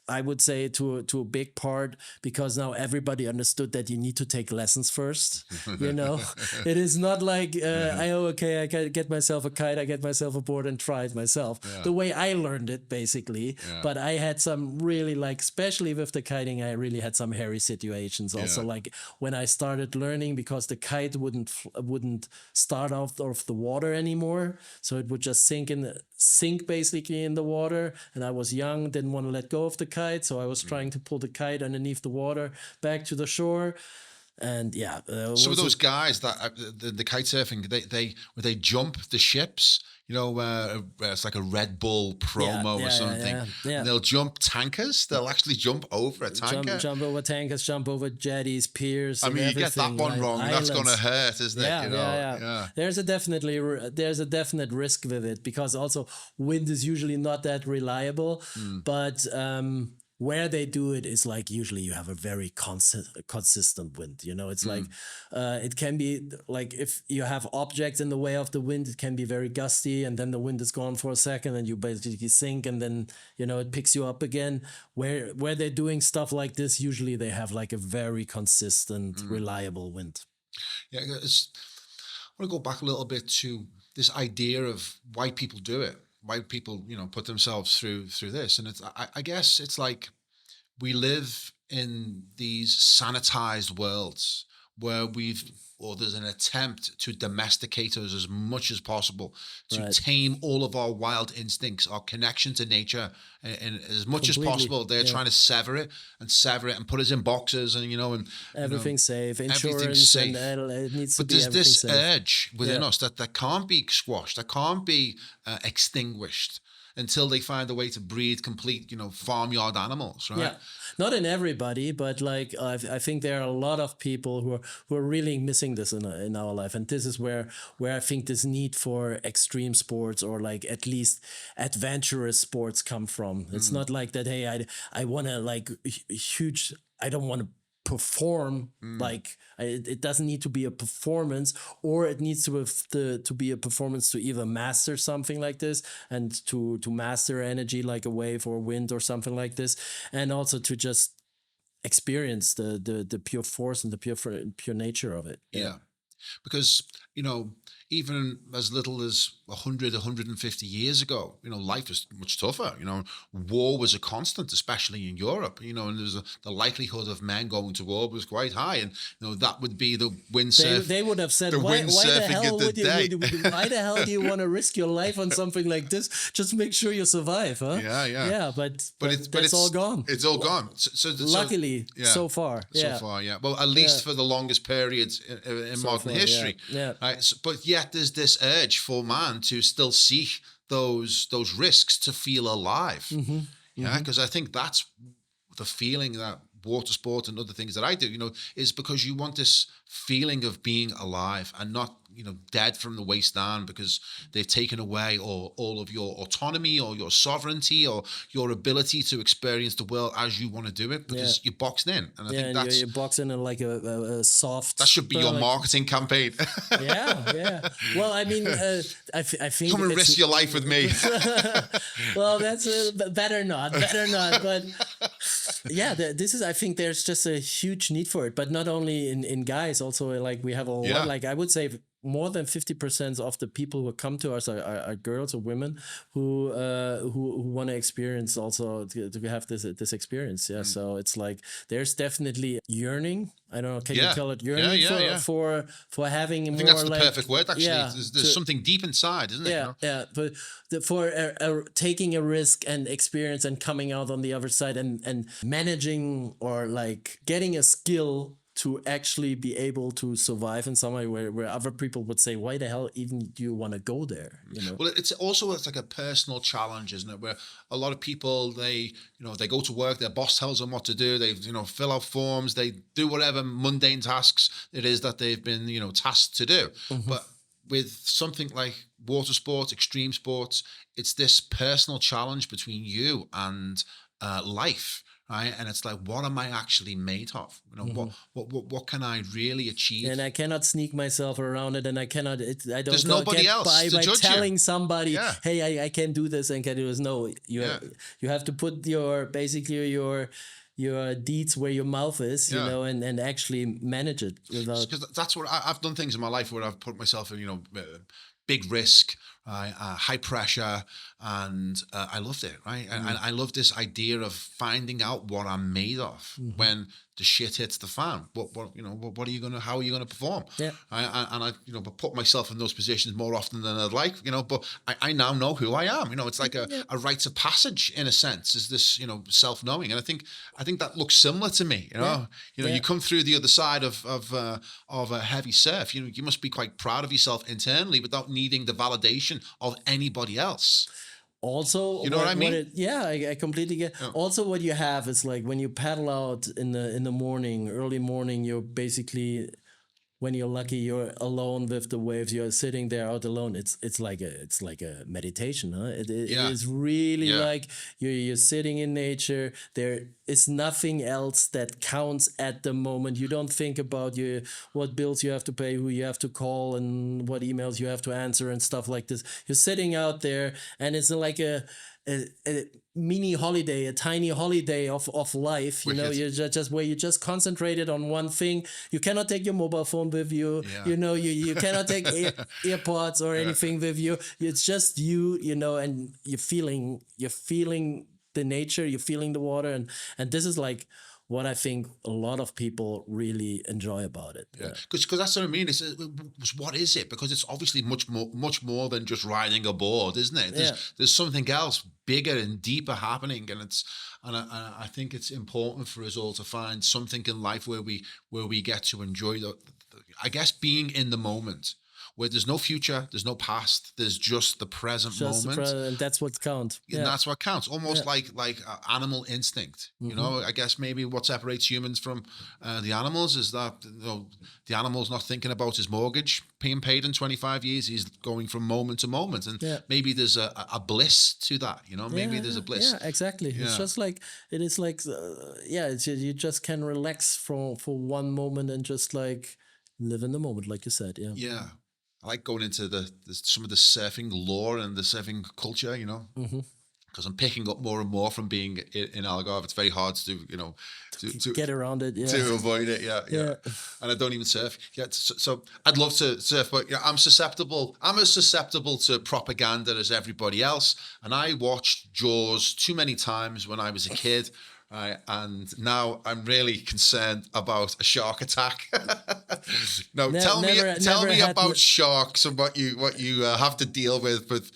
I would say, to a big part, because now everybody understood that you need to take lessons first. It is not like I get myself a kite, I get myself a board and try it myself. Yeah. The way I learned it, basically. Yeah. But I had some really, like, especially with the kiting, I really had some hairy situations. Also, like when I started learning, because the kite wouldn't start out of the water anymore, so it would just sink basically in the water, and I was young, didn't want to let go of the kite, so I was trying to pull the kite underneath the water back to the shore. And some of those guys that the kite surfing, they jump the ships, it's like a Red Bull promo or something. And they'll jump tankers. They'll actually jump over a tanker. Jump over tankers, jump over jetties, piers. I mean, you get that one wrong, and that's going to hurt, isn't it? Yeah. There's a definite risk with it, because also wind is usually not that reliable, but where they do it is like usually you have a very consistent wind. It's like it can be like if you have objects in the way of the wind, it can be very gusty, and then the wind is gone for a second, and you basically sink, and then it picks you up again. Where they're doing stuff like this, usually they have like a very consistent, reliable wind. Yeah, I want to go back a little bit to this idea of why people do it. Why people, put themselves through this. And I guess it's like we live in these sanitized worlds where there's an attempt to domesticate us as much as possible, to tame all of our wild instincts, our connection to nature, and as much as possible. They're trying to sever it and put us in boxes, and and everything's safe, insurance, everything's safe. And it needs to be. But there's this safe. urge within us that can't be squashed, that can't be extinguished until they find a way to breed complete, farmyard animals, right? Yeah, not in everybody, but like I think there are a lot of people who are really missing this in our life, and this is where I think this need for extreme sports, or like at least adventurous sports, come from. It's not like that. Hey, I want to like huge. I don't want to perform, like it doesn't need to be a performance, or it needs to be a performance to either master something like this, and to master energy like a wave or wind or something like this, and also to just experience the pure force and the pure nature of it. Yeah. Because even as little as 100, 150 years ago, life was much tougher. War was a constant, especially in Europe. And the likelihood of men going to war was quite high, and that would be the windsurf. They would have said, why the hell do you want to risk your life on something like this? Just make sure you survive, huh? Yeah. But it's all gone. It's all gone. So luckily, so far. So far, yeah. Well, at least for the longest periods in so modern far, history. Yeah. Right. But yet there's this urge for man to still seek those risks to feel alive. Because I think that's the feeling that water sport and other things that I do, is because you want this feeling of being alive and not, dead from the waist down because they've taken away all of your autonomy or your sovereignty or your ability to experience the world as you want to do it because you're boxed in. And I think that's... You're boxing in like a soft... That should be your marketing campaign. Yeah. Well, I mean, I think... Come and risk your life with me. Well, that's better not. But yeah, this is... I think there's just a huge need for it. But not only in guys, also like we have a lot... Like I would say more than 50% of the people who come to us are girls or women who want to experience also to have this experience. Yeah. So it's like there's definitely yearning. I don't know. Can you call it yearning for having more? I think that's the like, perfect word. Actually, there's something deep inside, isn't it? Yeah. But for taking a risk and experience and coming out on the other side and managing or like getting a skill to actually be able to survive in somewhere where other people would say, why the hell even do you want to go there? Well, it's like a personal challenge, isn't it? Where a lot of people, they go to work, their boss tells them what to do. They, fill out forms, they do whatever mundane tasks it is that they've been, tasked to do. Mm-hmm. But with something like water sports, extreme sports, it's this personal challenge between you and life. Right? And it's like, what am I actually made of? What can I really achieve? And I cannot sneak myself around it, and I cannot. I don't. There's nobody else by telling you. somebody, hey, I can do this and can do this. No, you have to put your deeds where your mouth is, and actually manage it. Because that's what I've done things in my life where I've put myself in, big risk, high pressure, and I loved it, right? And I love this idea of finding out what I'm made of when the shit hits the fan. What are you gonna? How are you gonna perform? Yeah. I put myself in those positions more often than I'd like, but I now know who I am. It's like a rites of passage in a sense. Is this self-knowing? And I think that looks similar to me. You come through the other side of a heavy surf. You must be quite proud of yourself internally without needing the validation of anybody else. Also, what I mean? I completely get. Yeah. Also, what you have is like when you paddle out in the morning, early morning, you're basically, when you're lucky, you're alone with the waves. You're sitting there out alone. It's like a meditation, huh? It is really like you're sitting in nature. There is nothing else that counts at the moment. You don't think about what bills you have to pay, who you have to call, and what emails you have to answer and stuff like this. You're sitting out there, and it's like a mini holiday, a tiny holiday of life. You're just where you just concentrated on one thing. You cannot take your mobile phone with you. You cannot take AirPods or anything with you. It's just you, and you're feeling the nature, you're feeling the water, and this is like what I think a lot of people really enjoy about it. Yeah, because that's what I mean. What is it? Because it's obviously much more than just riding a board, isn't it? There's something else bigger and deeper happening, and I think it's important for us all to find something in life where we get to enjoy I guess being in the moment. Where there's no future, there's no past, there's just the present moment. And that's what counts. And that's what counts. Almost like animal instinct. I guess maybe what separates humans from the animals is that the animal's not thinking about his mortgage being paid in 25 years. He's going from moment to moment. And maybe there's a bliss to that, maybe there's a bliss. Yeah, exactly. Yeah. It's just like, it is like, you just can relax for one moment and just like live in the moment, like you said. Yeah. Yeah. I like going into some of the surfing lore and the surfing culture, because I'm picking up more and more from being in Algarve. It's very hard to get around it, to avoid it, yeah. And I don't even surf. Yeah, so I'd love to surf, but I'm susceptible. I'm as susceptible to propaganda as everybody else. And I watched Jaws too many times when I was a kid. Right, and now I'm really concerned about a shark attack. Tell me about sharks and what you have to deal with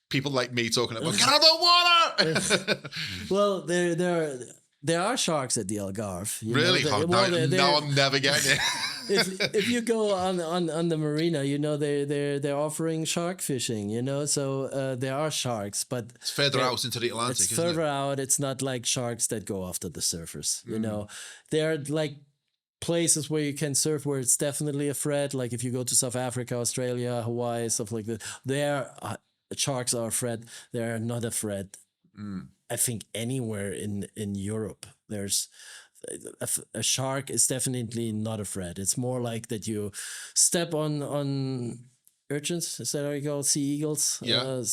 people like me talking about get out of the water. Well, there are sharks at the Algarve. Really? I'm never getting it. if you go on the marina, you know they're offering shark fishing. You know, so there are sharks, but It's further out into the Atlantic, it's isn't further it? out. It's not like sharks that go after the surfers. You know, there are like places where you can surf where it's definitely a threat. Like if you go to South Africa, Australia, Hawaii, stuff like that, there sharks are a threat. They're not a threat. I think anywhere in Europe, there's a shark is definitely not a threat. It's more like that you step on urchins. Is that how you call sea eagles? Yeah.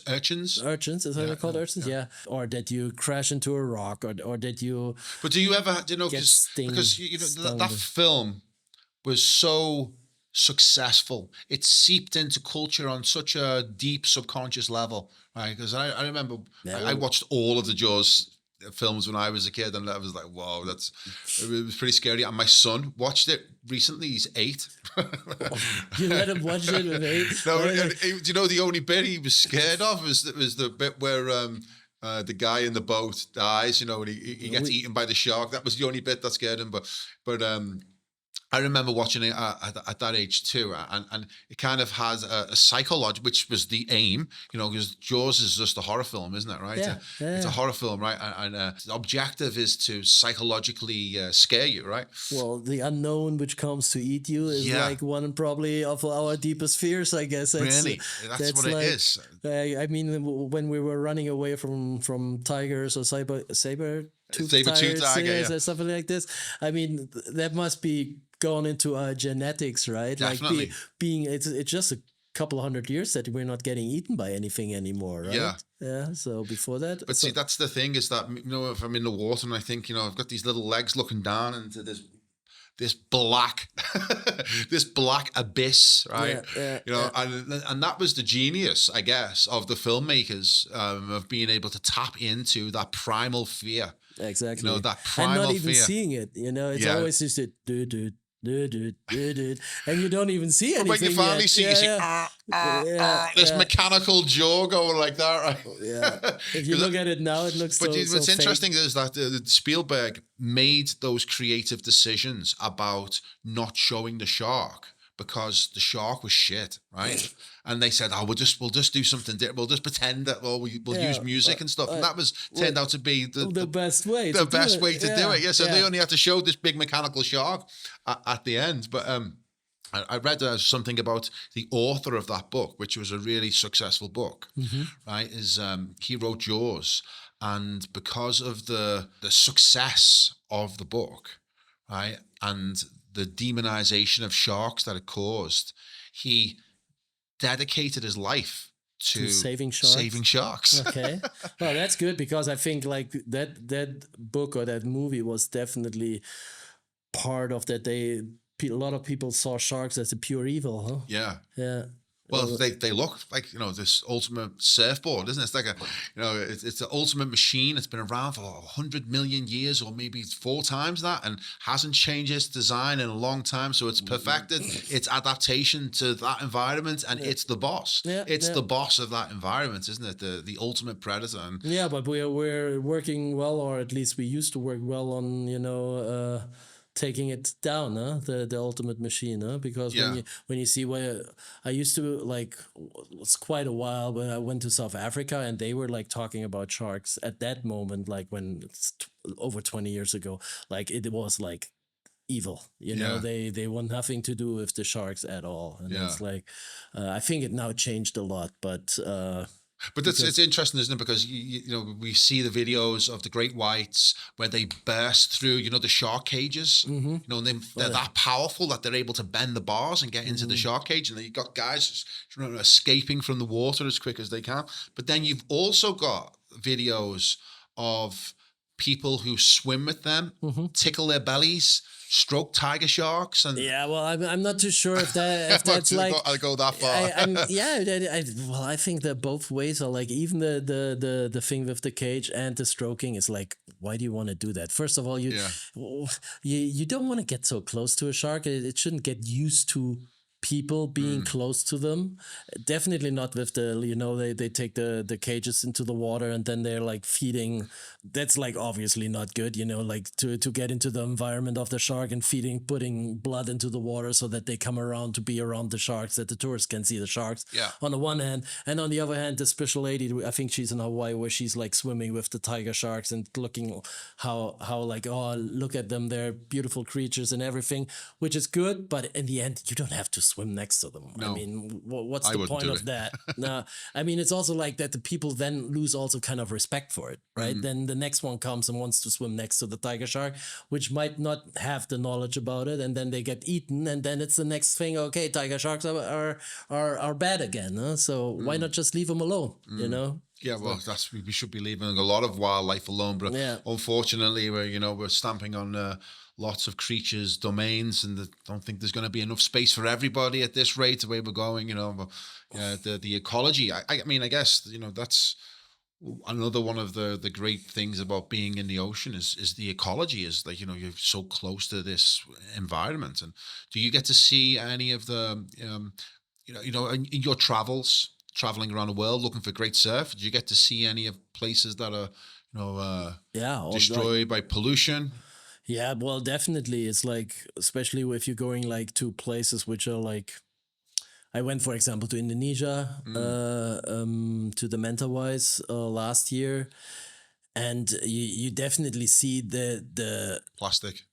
Urchins. Urchins, is that Yeah, they called yeah, urchins? Yeah. Or that you crash into a rock, or that you But do you ever, you know, get because stung. that film was so successful. It seeped into culture on such a deep subconscious level, right? Because I remember I watched all of the Jaws films when I was a kid, and I was like, "Whoa, it was pretty scary." And my son watched it recently. He's 8. You let him watch it with 8? No, do you know the only bit he was scared of was the bit where the guy in the boat dies, you know, and he gets eaten by the shark. That was the only bit that scared him. But I remember watching it at that age too, and it kind of has a psychology, which was the aim, you know, because Jaws is just a horror film, isn't it? Right? Yeah, It's a horror film, right? And the objective is to psychologically scare you, right? Well, the unknown which comes to eat you is like one probably of our deepest fears, I guess. Really, that's what like, it is. I mean, when we were running away from tigers or saber-tooth tigers or something like this, I mean, that must be gone into our genetics, right? Definitely. Like being it's just a couple hundred years that we're not getting eaten by anything anymore, right? Yeah. So before that, but see, that's the thing, is that, you know, if I'm in the water and I think, you know, I've got these little legs looking down into this black this black abyss, right? You know, and that was the genius, I guess, of the filmmakers, of being able to tap into that primal fear. Exactly. You know, that primal fear. And not even seeing it, you know, it's always just a dude. And you don't even see anything. But when you finally see, you see this mechanical jaw going like that, right? Yeah. If you look at it now, it looks. But what's interesting is that Spielberg made those creative decisions about not showing the shark because the shark was shit, right? And they said, "Oh, we'll just do something different. We'll just pretend that we'll use music and stuff." And that turned out to be the best way. The best way to do it. Yeah. So they only had to show this big mechanical shark at the end. But I read something about the author of that book, which was a really successful book. Right? Is he wrote Jaws, and because of the success of the book, right, and the demonization of sharks that it caused, he dedicated his life to saving sharks. Okay. Well, that's good, because I think like that book or that movie was definitely part of that. A lot of people saw sharks as a pure evil, huh? Yeah. Yeah. Well, they look like, you know, this ultimate surfboard, isn't it? It's like you know, it's the ultimate machine. It's been around for 100 million years, or maybe 4 times that, and hasn't changed its design in a long time. So it's perfected its adaptation to that environment, and it's the boss. It's the boss of that environment, isn't it? The ultimate predator. And but we're working well, or at least we used to work well on, you know, taking it down, the ultimate machine, because when you see where I used to, like, it's quite a while, but I went to South Africa and they were like talking about sharks at that moment, like when it's over 20 years ago, like it was like evil, you know. They want nothing to do with the sharks at all, and it's like I think it now changed a lot, but it's interesting, isn't it? Because you know, we see the videos of the great whites where they burst through, you know, the shark cages. You know, and they're that powerful that they're able to bend the bars and get into the shark cage, and then you've got guys just, you know, escaping from the water as quick as they can. But then you've also got videos of people who swim with them, tickle their bellies, stroke tiger sharks, and well, I'm not too sure if that's like I go that far. I think that both ways are like, even the thing with the cage and the stroking is like, why do you want to do that? First of all, you don't want to get so close to a shark. It shouldn't get used to people being close to them. Definitely not with the, they take the cages into the water and then they're like feeding. That's like obviously not good, like to get into the environment of the shark and putting blood into the water so that they come around to be around the sharks, that the tourists can see the sharks. Yeah. On the one hand, and on the other hand, the special lady, I think she's in Hawaii, where she's like swimming with the tiger sharks and looking how like, oh, look at them, they're beautiful creatures and everything, which is good, but in the end you don't have to swim next to them. No. I mean, what's I the wouldn't point do of it. that? No, I mean, it's also like that the people then lose also kind of respect for it, right? Then the next one comes and wants to swim next to the tiger shark, which might not have the knowledge about it, and then they get eaten, and then it's the next thing. Okay, tiger sharks are bad again, huh? So why not just leave them alone? Yeah, well, we should be leaving a lot of wildlife alone, but Yeah. unfortunately, we're stamping on lots of creatures' domains, and I don't think there's going to be enough space for everybody at this rate. The way we're going, But yeah, the ecology. I mean, I guess that's another one of the great things about being in the ocean is the ecology. Is like you're so close to this environment, and do you get to see any of the in your traveling around the world looking for great surf? Did you get to see any of places that are destroyed by pollution? Yeah, well, definitely. It's like, especially if you're going like to places which are like, I went, for example, to Indonesia, to the Mentawais last year, and you definitely see the Plastic.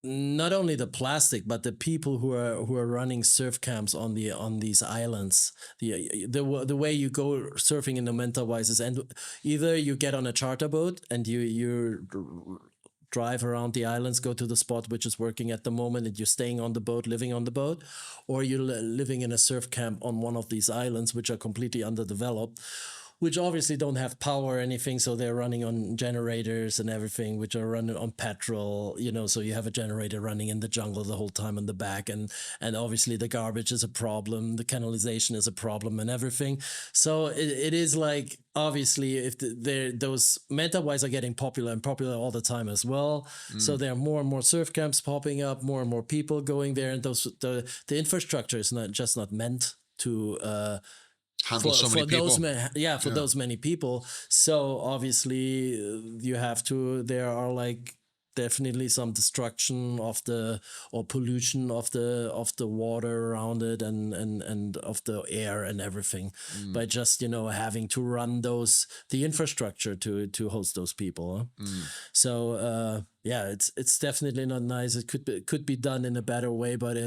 not only the plastic, but the people who are running surf camps on these islands. The way you go surfing in the Mentawais is, and either you get on a charter boat and you drive around the islands, go to the spot which is working at the moment, and you're staying on the boat, living on the boat, or you're living in a surf camp on one of these islands which are completely underdeveloped, which obviously don't have power or anything, so they're running on generators and everything, which are running on petrol, so you have a generator running in the jungle the whole time in the back, and obviously the garbage is a problem, the canalization is a problem and everything. So it is like, obviously, if those Mentawais are getting popular and popular all the time as well, so there are more and more surf camps popping up, more and more people going there, and the infrastructure is not meant to handle so many people. Those many people. So obviously there are like definitely some destruction of or pollution of the water around it and of the air and everything by just having to run the infrastructure to host those people. So it's definitely not nice. It could be done in a better way, but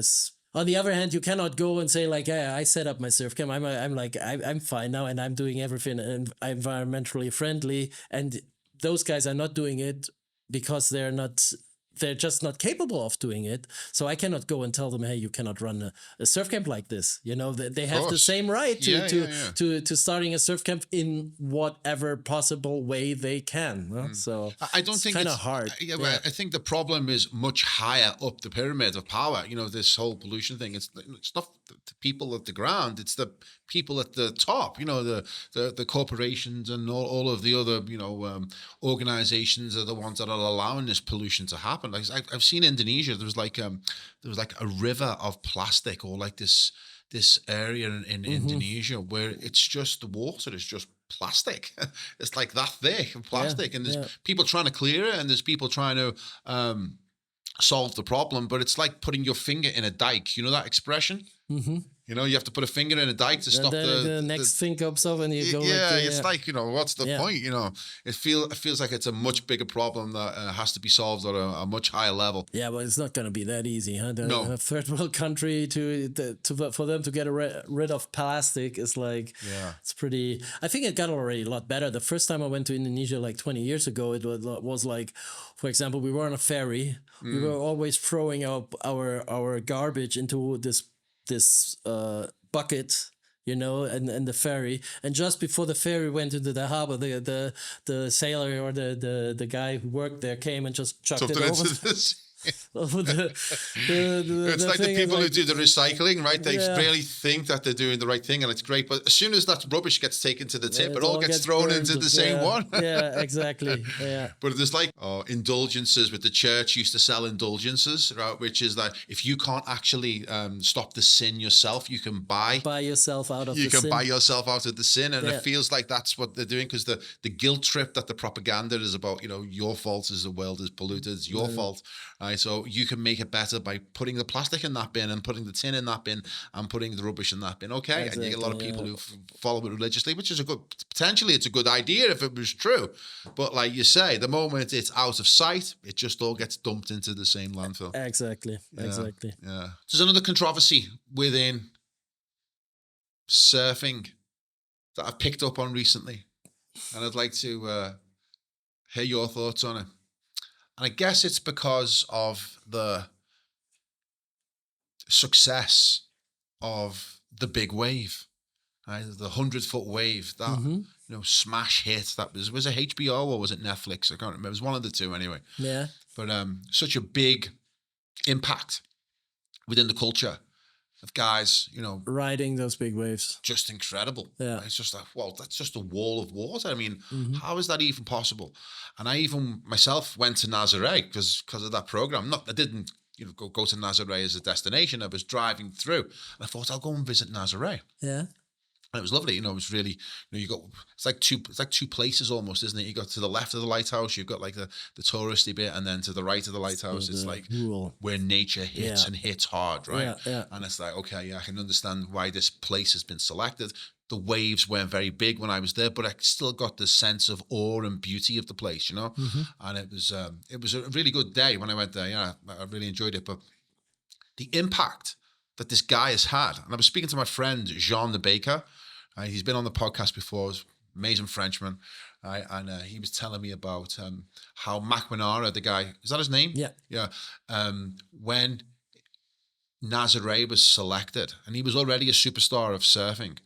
on the other hand, you cannot go and say like, "Yeah, I set up my surf camp. I'm fine now, and I'm doing everything environmentally friendly." And those guys are not doing it because they're just not capable of doing it. So I cannot go and tell them, "Hey, you cannot run a surf camp like this." They have the same right to starting a surf camp in whatever possible way they can. So I don't think kind of hard. I think the problem is much higher up the pyramid of power. This whole pollution thing. It's not the people at the ground. It's the people at the top. The corporations and all of the other organizations are the ones that are allowing this pollution to happen. Like I've seen Indonesia. There was like a river of plastic, or like this area in Indonesia where it's just the water is just plastic. It's like that thick of plastic, and there's people trying to clear it, and there's people trying to solve the problem. But it's like putting your finger in a dike. You know that expression? Mm-hmm. You have to put a finger in a dike to stop the next thing comes up, and you go. It's like what's the point? It feels like it's a much bigger problem that has to be solved at a much higher level. Yeah, but it's not going to be that easy, huh? No. A third world country for them to get rid of plastic is like, it's pretty. I think it got already a lot better. The first time I went to Indonesia like 20 years ago, it was like, for example, we were on a ferry. We were always throwing out our garbage into this bucket, and the ferry, and just before the ferry went into the harbor, the sailor or the guy who worked there came and just chucked it over. It's like the thing is people who like, do the recycling, right? They yeah. really think that they're doing the right thing, and it's great. But as soon as that rubbish gets taken to the tip, it all gets thrown burned. into the same one. Yeah, exactly. Yeah. But there's like indulgences with the church used to sell indulgences, right? Which is that if you can't actually stop the sin yourself, you can buy yourself out of you the can sin. buy yourself out of the sin, and Yeah. it feels like that's what they're doing, because the guilt trip that the propaganda is about, your fault is the world is polluted, it's your fault, right? So you can make it better by putting the plastic in that bin and putting the tin in that bin and putting the rubbish in that bin. Okay, and you get a lot of people who follow it religiously, which is potentially it's a good idea if it was true, but like you say, the moment it's out of sight, it just all gets dumped into the same landfill. Exactly. Yeah. There's another controversy within surfing that I've picked up on recently, and I'd like to hear your thoughts on it. And I guess it's because of the success of the big wave, right? The 100-foot wave, that smash hit. That was it HBO or was it Netflix? I can't remember. It was one of the two anyway. Yeah. But such a big impact within the culture of guys, riding those big waves. Just incredible. Yeah. It's just like, well, that's just a wall of water. I mean, how is that even possible? And I even myself went to Nazaré because of that program. I didn't, go to Nazaré as a destination. I was driving through and I thought I'll go and visit Nazaré. Yeah. And it was lovely, it was really, it's like two places almost, isn't it? You got to the left of the lighthouse, you've got like the touristy bit, and then to the right of the lighthouse, it's like where nature hits and hits hard, right? Yeah. And it's like, okay, I can understand why this place has been selected. The waves weren't very big when I was there, but I still got the sense of awe and beauty of the place, And it was a really good day when I went there. Yeah, I really enjoyed it. But the impact that this guy has had, and I was speaking to my friend Jean the Baker. He's been on the podcast before. He's an amazing Frenchman, and he was telling me about how Macmanara, the guy, is that his name? Yeah. When Nazaré was selected, and he was already a superstar of surfing,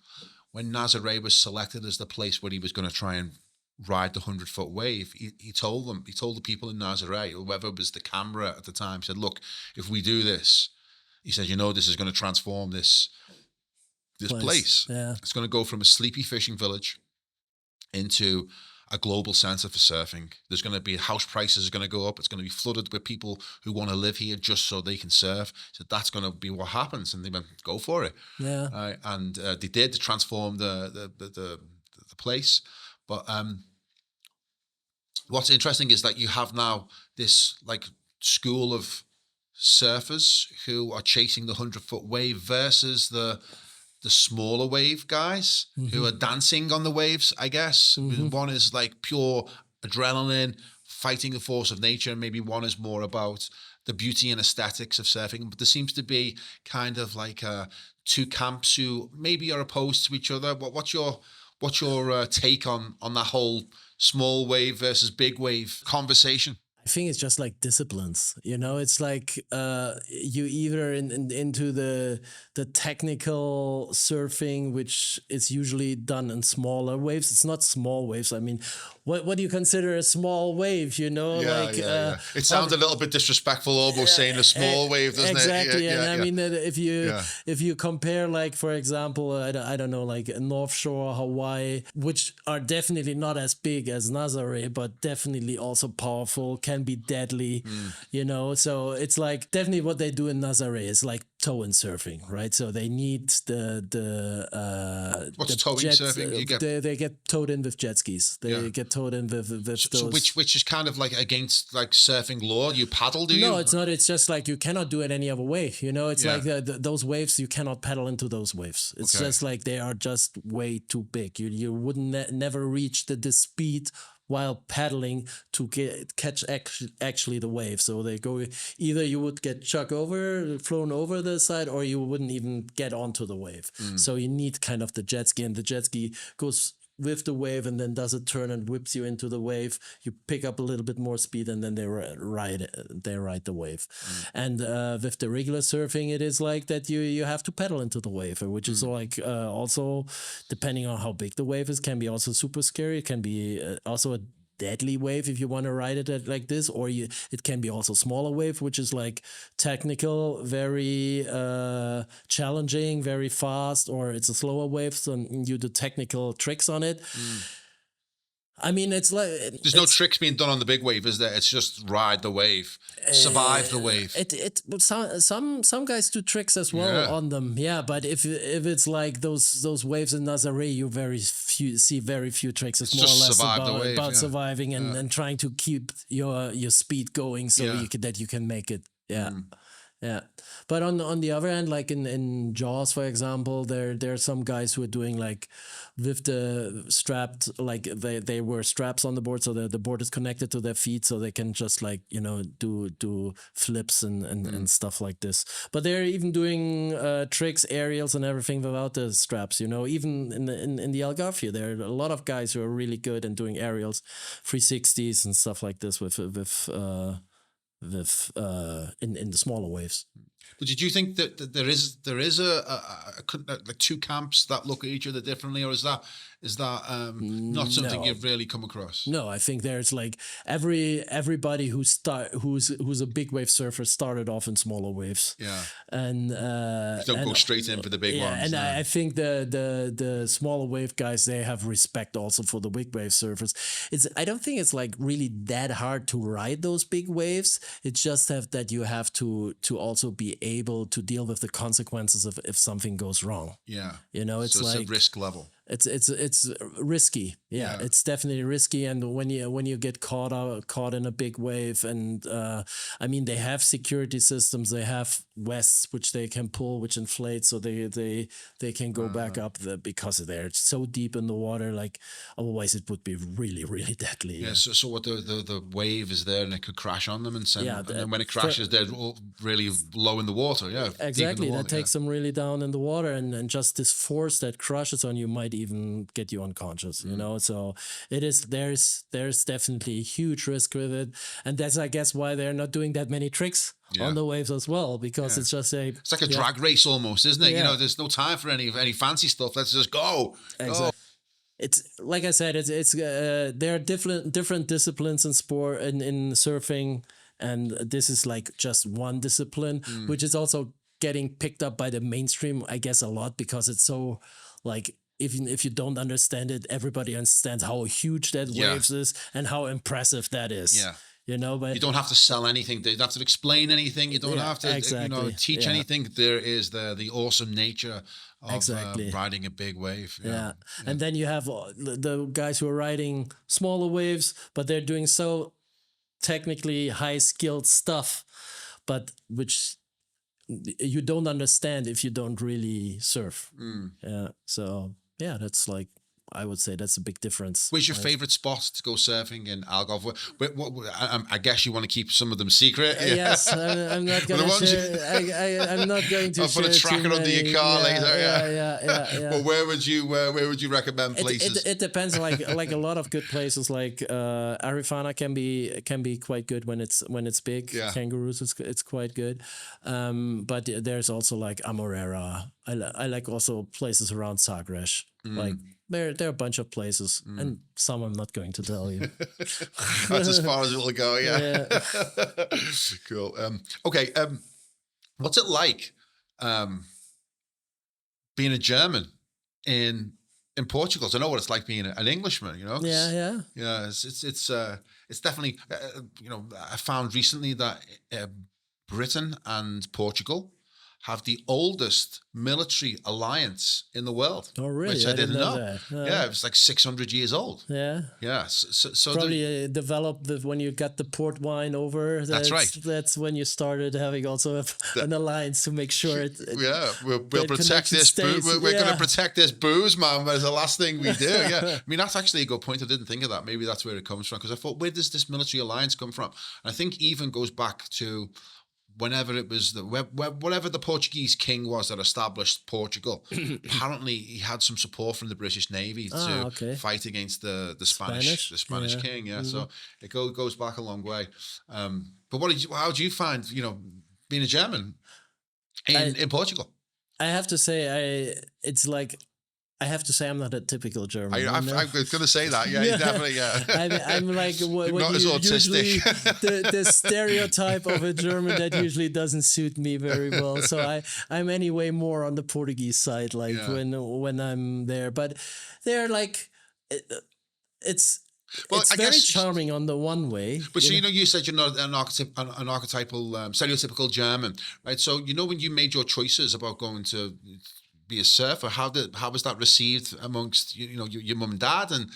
when Nazaré was selected as the place where he was going to try and ride the 100-foot wave, he told the people in Nazaré, whoever was the camera at the time, said, look, if we do this, he said, this is going to transform this place. Yeah. It's going to go from a sleepy fishing village into a global center for surfing. There's going to be house prices are going to go up. It's going to be flooded with people who want to live here just so they can surf. So that's going to be what happens. And they went, go for it. Yeah. And they did transform the place. But what's interesting is that you have now this like school of surfers who are chasing the 100-foot wave versus the smaller wave guys who are dancing on the waves, I guess. One is like pure adrenaline, fighting the force of nature, and maybe one is more about the beauty and aesthetics of surfing. But there seems to be kind of like two camps who maybe are opposed to each other. What's your take on that whole small wave versus big wave conversation? I think it's just like disciplines, it's like you either into the technical surfing, which is usually done in smaller waves. It's not small waves. I mean, what do you consider a small wave? Yeah. It sounds a little bit disrespectful, almost saying a small wave, doesn't exactly, it? I mean, if you compare, like, for example, I don't know, like North Shore, Hawaii, which are definitely not as big as Nazaré, but definitely also powerful, can be deadly, so it's like definitely what they do in Nazaré is like tow-in surfing, right? So they need what's the towing jets, surfing? they get towed in with jet skis. They get towed in with So those. which is kind of like against like surfing law. You paddle, do you? No, it's not. It's just like you cannot do it any other way. It's like those waves, you cannot paddle into those waves. It's just like they are just way too big. You wouldn't never reach the speed while paddling to catch actually the wave. So they go, either you would get flown over the side, or you wouldn't even get onto the wave. So you need kind of the jet ski, and the jet ski goes with the wave and then does a turn and whips you into the wave. You pick up a little bit more speed, and then they ride the wave. And with the regular surfing, it is like that you have to pedal into the wave, which is like also, depending on how big the wave is, can be also super scary. It can be also a deadly wave if you want to ride it like this, or it can be also smaller wave, which is like technical, very challenging, very fast, or it's a slower wave, so you do technical tricks on it. I mean, it's like there's no tricks being done on the big wave, is there? It's just ride the wave, survive the wave. But some guys do tricks as well on them, but if it's like those waves in Nazaré, you see very few tricks. It's more or less about surviving and trying to keep your speed going so that you can make it. Yeah, but on the other hand, like in Jaws, for example, there are some guys who are doing like with the strapped, like they wear straps on the board, so the board is connected to their feet, so they can just like do flips and stuff like this. But they're even doing tricks, aerials, and everything without the straps. Even in the Algarve, there are a lot of guys who are really good in doing aerials, 360s and stuff like this with in the smaller waves. But did you think that there is like two camps that look at each other differently, or is that not something you've really come across? No, I think there's like everybody who's a big wave surfer started off in smaller waves. Yeah, and don't go straight in for the big ones. And I think the smaller wave guys, they have respect also for the big wave surfers. I don't think it's like really that hard to ride those big waves. It's just that you have to also be able to deal with the consequences of if something goes wrong. Yeah, it's so like a risk level. It's risky. Yeah, it's definitely risky. And when you get caught in a big wave, and I mean, they have security systems. They have vests which they can pull, which inflate, so they can go back up because they're so deep in the water. Like otherwise, it would be really, really deadly. Yeah. So what the wave is there, and it could crash on them, and then when it crashes, they're really low in the water. Yeah, exactly. That takes them really down in the water, and just this force that crushes on you might even get you unconscious, so there's definitely a huge risk with it, and that's, I guess, why they're not doing that many tricks on the waves as well, because it's just it's like a drag race almost, isn't it? There's no time for any fancy stuff. Let's just go. Exactly. It's like I said, it's there are different disciplines in sport and in surfing, and this is like just one discipline, which is also getting picked up by the mainstream, I guess, a lot, because it's so like, if you don't understand it, everybody understands how huge that waves is and how impressive that is. Yeah. But you don't have to sell anything. You don't have to explain anything. You don't have to teach anything. There is the awesome nature of riding a big wave. Yeah. And then you have the guys who are riding smaller waves, but they're doing so technically high skilled stuff, but which you don't understand if you don't really surf. Yeah. So yeah, that's like, I would say that's a big difference. Where's your favorite spot to go surfing in Algarve? I guess you want to keep some of them secret. Yes, I'm not going to share. I'm not going to. I'll put a tracker under your car later. Yeah. Well, where would you recommend places? It depends. Like a lot of good places, like Arifana can be quite good when it's big. Yeah. Kangaroos, it's quite good. But there's also like Amorera. I like also places around Sagres. Like there are a bunch of places, and some I'm not going to tell you. That's as far as it'll go. Yeah. Cool. Okay. What's it like being a German in Portugal? So I know what it's like being an Englishman. Yeah. It's definitely I found recently that Britain and Portugal have the oldest military alliance in the world. Oh, really? Which I didn't know. That. Yeah, it was like 600 years old. Yeah. Yeah. So probably developed when you got the port wine over. That's right. That's when you started having also an alliance to make sure it. Yeah, we'll protect this. We're going to protect this booze, man. That's the last thing we do. Yeah. I mean, that's actually a good point. I didn't think of that. Maybe that's where it comes from, because I thought, where does this military alliance come from? And I think even goes back to whenever it was whatever the Portuguese king was that established Portugal. Apparently he had some support from the British Navy to fight against the Spanish king. Yeah. So it goes back a long way. But how do you find, being a German in Portugal? I have to say, it's like I have to say I'm not a typical German. I was going to say that. Yeah, definitely. Yeah. I'm like what not as usually autistic. the stereotype of a German that usually doesn't suit me very well. So I'm anyway more on the Portuguese side, like when I'm there. But they're like it's. Well, it's I very guess, charming on the one way. but so, you said you're not an archetypal, stereotypical German, right? So, when you made your choices about going to be a surfer, how was that received amongst your mum and dad and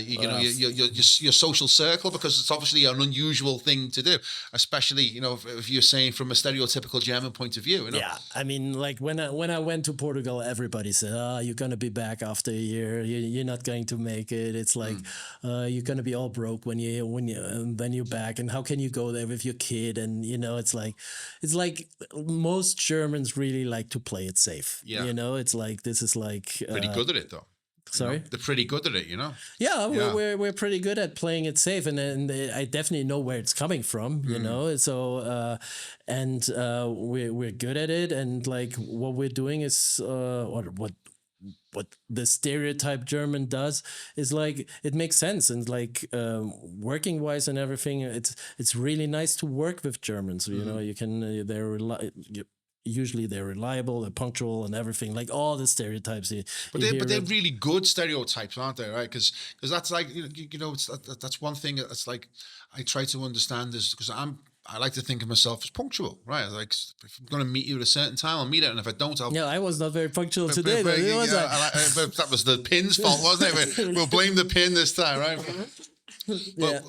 your social circle? Because it's obviously an unusual thing to do, especially if you're saying from a stereotypical German point of view. Yeah, I mean, like when I went to Portugal, everybody said, "Oh, you're gonna be back after a year. You're not going to make it. It's like you're gonna be all broke when then you're back. And how can you go there with your kid? And it's like most Germans really like to play it safe. Yeah. It's like this is like pretty good at it though. Sorry, they're pretty good at it. Yeah, we're pretty good at playing it safe, and I definitely know where it's coming from. So we're good at it, and like what we're doing is what the stereotype German does is like it makes sense, and like working wise and everything, it's really nice to work with Germans. You can usually they're reliable, they're punctual, and everything. Like all the stereotypes. But they're really good stereotypes, aren't they? Right? Because that's like that's one thing. That's like I try to understand this because I like to think of myself as punctual, right? Like if I'm going to meet you at a certain time, I'll meet it, and if I don't, I was not very punctual today. But that was the pin's fault, wasn't it? We'll blame the pin this time, right? But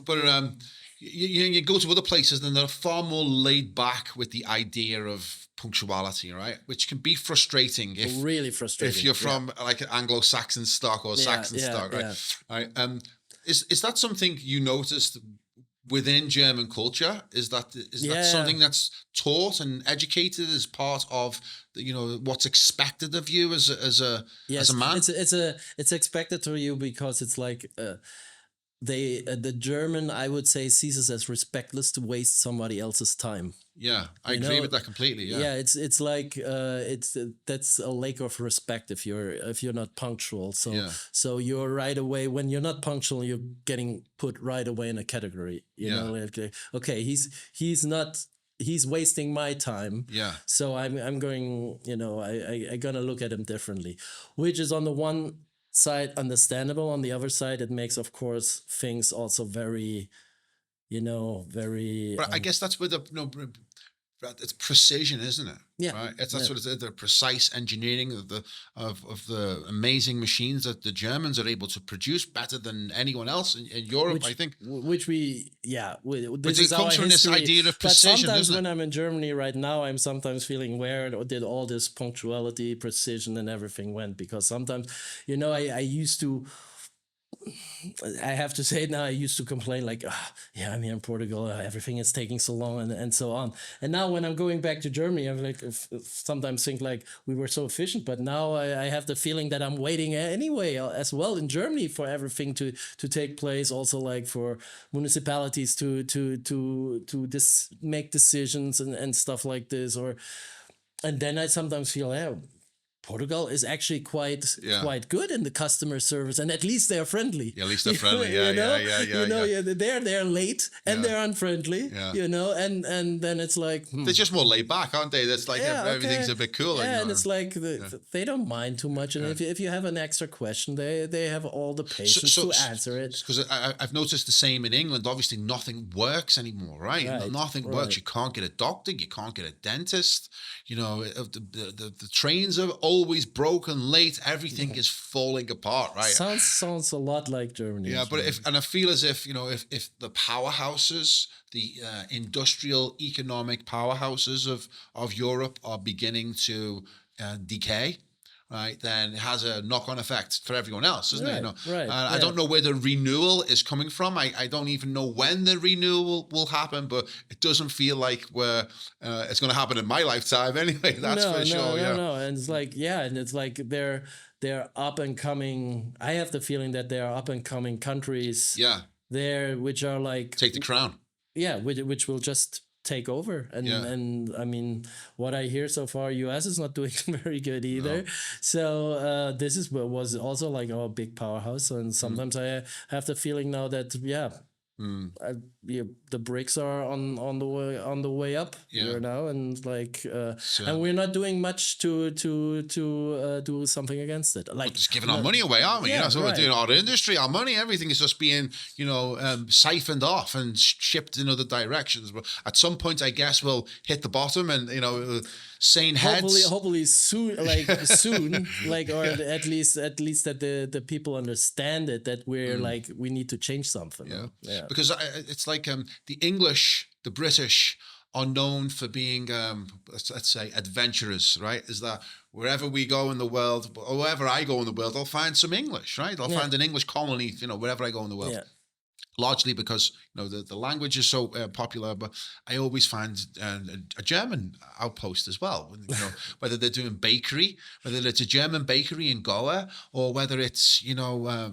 you go to other places and they're far more laid back with the idea of punctuality, right? Which can be frustrating if you're from like an Anglo-Saxon stock or Saxon stock, right? Right. Is that something you noticed within German culture? Is that something that's taught and educated as part of what's expected of you as a man? It's expected of you because it's like the German, I would say, sees us as respectless to waste somebody else's time. Yeah, I agree with that completely. Yeah, it's like that's a lack of respect if you're not punctual. So you're right away when you're not punctual, you're getting put right away in a category. Okay, he's wasting my time. Yeah. So I'm going. I gonna look at him differently, which is on the one side understandable. On the other side, it makes, of course, things also very, very. But I guess that's where it's precision, isn't it? Yeah. Right. That's what it's the precise engineering of the amazing machines that the Germans are able to produce better than anyone else in Europe. I think. Which But it comes from this idea of precision. But sometimes when it? I'm in Germany right now, I'm sometimes feeling where did all this punctuality, precision, and everything went? Because sometimes, I used to. I have to say now, I used to complain like, I'm here in Portugal, everything is taking so long and so on. And now when I'm going back to Germany, I'm like, sometimes think like we were so efficient, but now I have the feeling that I'm waiting anyway as well in Germany for everything to take place. Also like for municipalities to make decisions and stuff like this. And then I sometimes feel, Portugal is actually quite good in the customer service, and at least they're friendly. Yeah, at least they're friendly. They're late and they're unfriendly. And then it's like they're just more laid back, aren't they? That's like everything's a bit cooler. And it's like they don't mind too much. And if you have an extra question, they have all the patience to answer it. Because I've noticed the same in England. Obviously, nothing works anymore, right? Nothing works. You can't get a doctor. You can't get a dentist. The trains are always broken, late. Everything is falling apart, right? Sounds a lot like Germany. Yeah, but I feel as if if the powerhouses, the industrial economic powerhouses of Europe are beginning to decay, right, then it has a knock-on effect for everyone else, doesn't it? Right. I don't know where the renewal is coming from. I don't even know when the renewal will happen, but it doesn't feel like it's going to happen in my lifetime anyway. That's for sure. No. And it's like, and it's like they're up and coming. I have the feeling that there are up and coming countries. Yeah. There, which are like take the crown. Yeah, which will just take over. And Yeah. and I mean, what I hear so far, US is not doing very good either. So this is what was also like our big powerhouse. And sometimes I have the feeling now that the bricks are on the way up here now, and like and we're not doing much to do something against it. Like just giving our money away, aren't we? Yeah, So we're right. doing our industry, our money, everything is just being siphoned off and shipped in other directions. But at some point, I guess we'll hit the bottom, and sane heads. Hopefully soon, like or at least that the people understand it, that we're like we need to change something. Yeah. Because it's like the English, the British are known for being, let's say, adventurers, right? Is that wherever we go in the world, or wherever I go in the world, I'll find some English, right? I'll find an English colony, wherever I go in the world. Yeah. Largely because the language is so popular, but I always find a German outpost as well. Whether they're doing bakery, whether it's a German bakery in Goa, or whether it's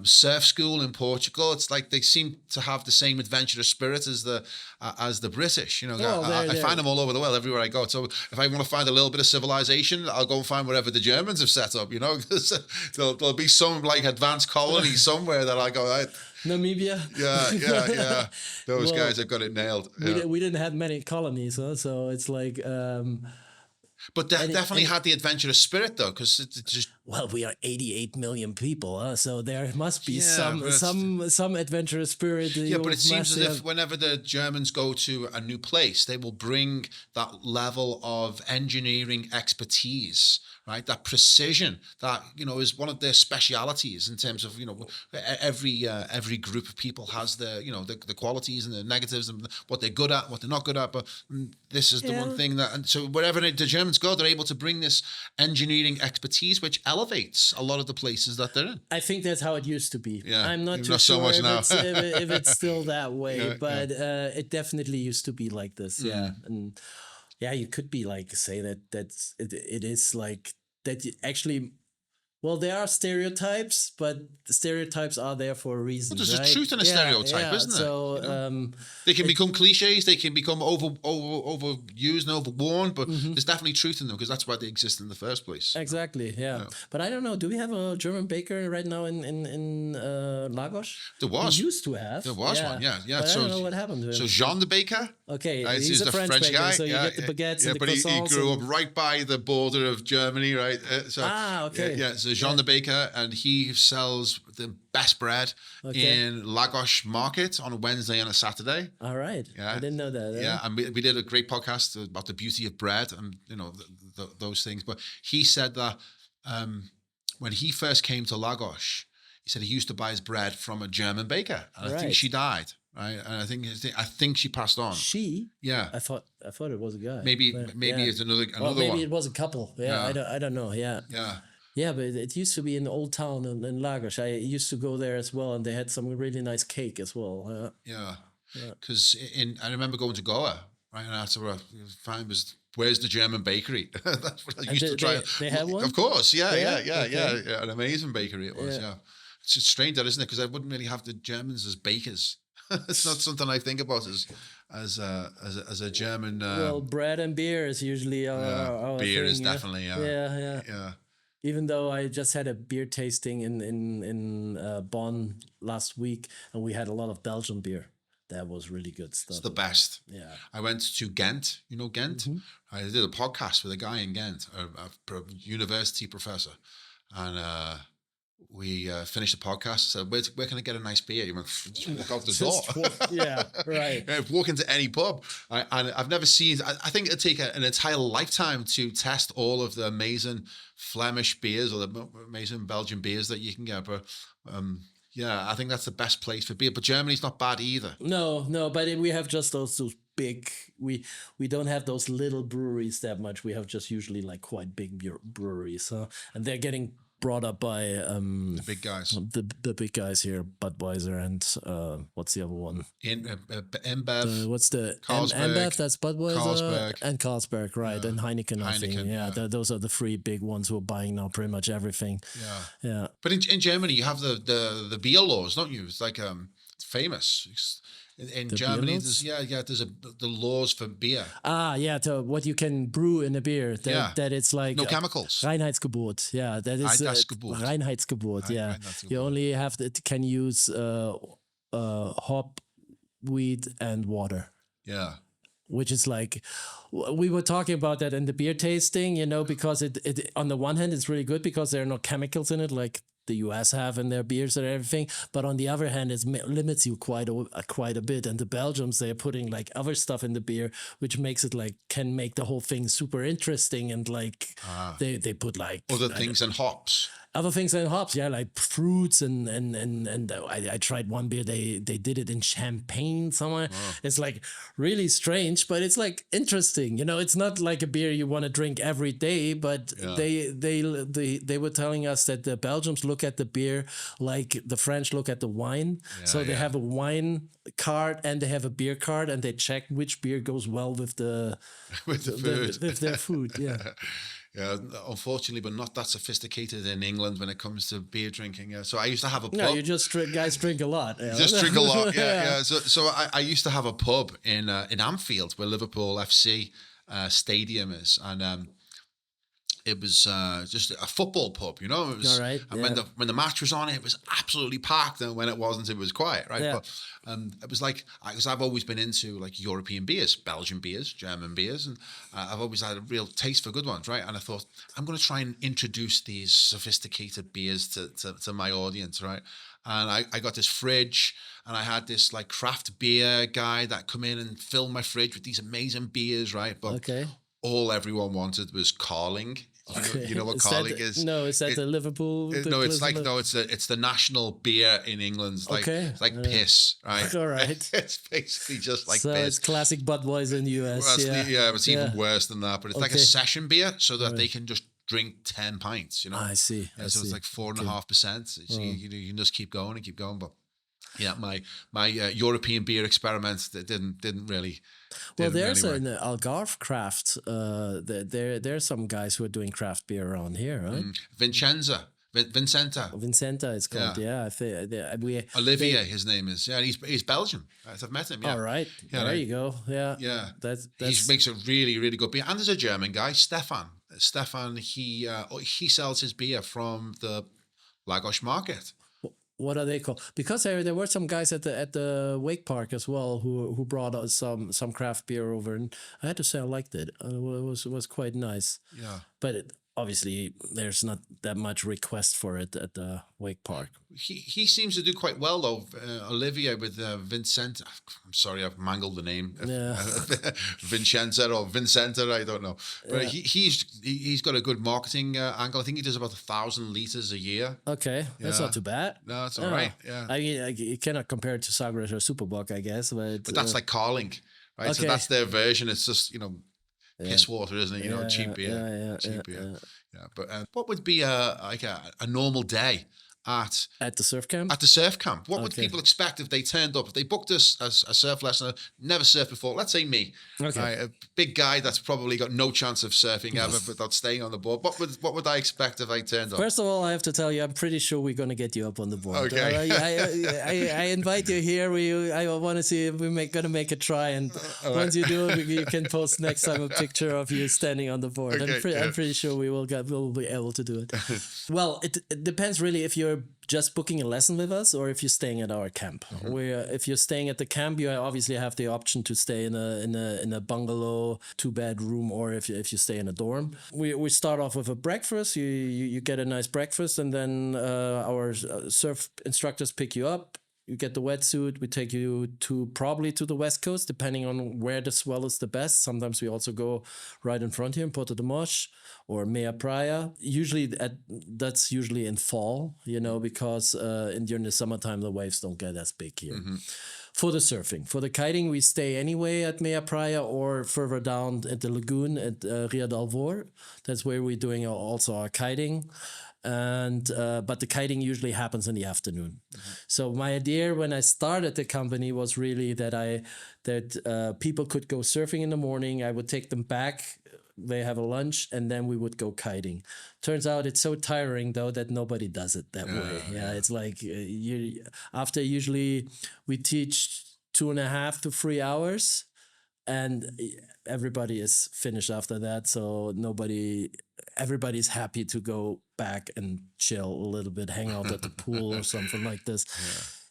surf school in Portugal. It's like they seem to have the same adventurous spirit as the British. I find them all over the world, everywhere I go. So if I want to find a little bit of civilization, I'll go and find wherever the Germans have set up. Because there'll be some like advanced colony somewhere that I go. Namibia. Yeah. Those guys have got it nailed. We didn't have many colonies, so it's like. But definitely had the adventurous spirit, though, because it's just. Well, we are 88 million people, so there must be some adventurous spirit. Yeah, but it seems as if whenever the Germans go to a new place, they will bring that level of engineering expertise, right? That precision that is one of their specialities in terms of every group of people has the qualities and the negatives and what they're good at, what they're not good at. But this is the one thing that, and so wherever the Germans go, they're able to bring this engineering expertise, which elevates a lot of the places that they're in. I think that's how it used to be. Yeah, I'm not too so sure much now. if it's still that way, but it definitely used to be like this. Yeah, and you could be like say that it is like that actually. Well, there are stereotypes, but the stereotypes are there for a reason. Well, there's a truth in a stereotype, isn't there? So they can become cliches, they can become overused and overworn, but there's definitely truth in them because that's why they exist in the first place. Exactly, yeah. But I don't know. Do we have a German baker right now in Lagos? There was. We used to have. There was one, yeah. But I don't know what happened to him. So Jean the baker. Okay, he's a French baker, guy. So you get the baguettes and the croissants. But he grew up right by the border of Germany, right? Okay. Yeah, so Jean the baker, and he sells the best bread in Lagos market on a Wednesday and a Saturday. All right. Yeah. I didn't know that. Yeah, and we did a great podcast about the beauty of bread and those things. But he said that when he first came to Lagos, he said he used to buy his bread from a German baker, and I think she died. Right, and I think she passed on. She? Yeah. I thought it was a guy. Maybe it's another maybe one. It was a couple. Yeah. I don't know. Yeah. Yeah. Yeah, but it used to be in the old town in Lagos. I used to go there as well, and they had some really nice cake as well. Yeah. Because I remember going to Goa, right, and after I find was where's the German bakery? That's what I used to try. They had one? Of course, yeah. An amazing bakery it was, yeah. It's just strange, that isn't it? Because I wouldn't really have the Germans as bakers. It's not something I think about as a German. Well, bread and beer is usually our beer thing, is definitely yeah. Even though I just had a beer tasting in Bonn last week, and we had a lot of Belgian beer. That was really good stuff. It's the best. Yeah. I went to Ghent. You know Ghent? Mm-hmm. I did a podcast with a guy in Ghent, a university professor, and we finished the podcast. Said, where can I get a nice beer? You went, just walk out the door. Yeah, right. Walk into any pub. And I've never seen, I think it'd take an entire lifetime to test all of the amazing Flemish beers or the amazing Belgian beers that you can get. But I think that's the best place for beer. But Germany's not bad either. No, but we have just those big, we don't have those little breweries that much. We have just usually like quite big breweries. And they're getting brought up by the big guys, the big guys here, Budweiser and what's the other one? InBev. What's the InBev? That's Budweiser and Carlsberg, right? And Heineken, I think. Those are the three big ones who are buying now pretty much everything. Yeah. But in Germany, you have the beer laws, don't you? It's like famous. In The beer Germany, laws? there's the laws for beer. Ah, yeah, what you can brew in a beer. Yeah. That it's like No chemicals. Reinheitsgebot. Yeah, that is Reinheitsgebot. Reinheitsgebot. Yeah, Reinheitsgebot. you only can use hop, wheat, and water. Yeah. Which is like, we were talking about that in the beer tasting, because it on the one hand it's really good because there are no chemicals in it like the US have in their beers and everything, but on the other hand it limits you quite a bit. And the Belgians, they're putting like other stuff in the beer which makes it like can make the whole thing super interesting, and like they put like other things and hops. Other things than hops, yeah, like fruits and I tried one beer. They did it in champagne somewhere. Oh. It's like really strange, but it's like interesting. It's not like a beer you want to drink every day. But they were telling us that the Belgians look at the beer like the French look at the wine. So they have a wine card and they have a beer card, and they check which beer goes well with the with the food, with their food. Yeah. Yeah, unfortunately, but not that sophisticated in England when it comes to beer drinking. Yeah, so I used to have a pub. No, you just guys drink a lot. Yeah. Just drink a lot. Yeah. So I used to have a pub in Anfield where Liverpool FC stadium is, and it was just a football pub, It was, all right. And when the match was on, it was absolutely packed, and when it wasn't, it was quiet, right? Yeah. But it was like, because I've always been into like European beers, Belgian beers, German beers, and I've always had a real taste for good ones, right? And I thought, I'm going to try and introduce these sophisticated beers to my audience, right? And I got this fridge, and I had this like craft beer guy that come in and fill my fridge with these amazing beers, right? But all everyone wanted was Carling. You know what Carling is? No, is that the Liverpool? It's the national beer in England. It's like piss, right? All right. It's basically just like so piss. It's classic Budweiser in the US. Well, it's even worse than that. But it's like a session beer, so that they can just drink 10 pints. I see. So it's like 4.5%. So you can just keep going and keep going. But yeah, my European beer experiments that didn't really. Well, there's an Algarve craft. There's some guys who are doing craft beer around here, right? Vincenta, it's called. Yeah, I think Olivier, his name is. Yeah, he's Belgian. I've met him. Yeah. All right. Yeah, there you go. Yeah. Yeah. That's he makes a really, really good beer. And there's a German guy, Stefan. He sells his beer from the Lagos market. What are they called? Because there were some guys at the wake park as well who brought us some craft beer over, and I had to say I liked it. It was quite nice. Yeah, but obviously there's not that much request for it at the wake park. He seems to do quite well though. Olivier with Vincent. I'm sorry, I've mangled the name. Yeah. Vincenza or Vincenta, I don't know. But he's got a good marketing angle. I think he does about 1,000 liters a year. Okay, that's not too bad. No, it's all right. Yeah, I mean, you cannot compare it to Sagres or Superbock, I guess. But that's like Carling, right? Okay. So that's their version. It's just piss water, isn't it? Cheap beer. Cheap beer. Yeah. But what would be a normal day at the surf camp? At the surf camp. What would people expect if they turned up? If they booked us as a surf lesson, never surfed before, let's say me. Okay. A big guy that's probably got no chance of surfing ever without staying on the board. What would I expect if I turned up? First of all, I have to tell you, I'm pretty sure we're going to get you up on the board. Okay. I invite you here. I want to see if we're going to make a try. And once you do, you can post next time a picture of you standing on the board. Okay, I'm pretty sure we'll be able to do it. Well, it depends really if you're just booking a lesson with us or if you're staying at our camp. If you're staying at the camp, you obviously have the option to stay in a bungalow, 2-bedroom, or if you stay in a dorm. We start off with a breakfast. You get a nice breakfast, and then our surf instructors pick you up. You get the wetsuit. We take you probably to the West Coast, depending on where the swell is the best. Sometimes we also go right in front here in Porto de Mos or Meia Praia. That's usually in fall, because during the summertime the waves don't get as big here. Mm-hmm. For the surfing, for the kiting, we stay anyway at Meia Praia or further down at the lagoon at Ria del Vor. That's where we're doing also our kiting. And but the kiting usually happens in the afternoon. Mm-hmm. So my idea when I started the company was really that people could go surfing in the morning. I would take them back they have a lunch, and then we would go kiting. Turns out it's so tiring though that nobody does it that way. Yeah, it's like you after usually we teach 2.5 to 3 hours, and everybody is finished after that. So everybody's happy to go back and chill a little bit, hang out at the pool or something like this.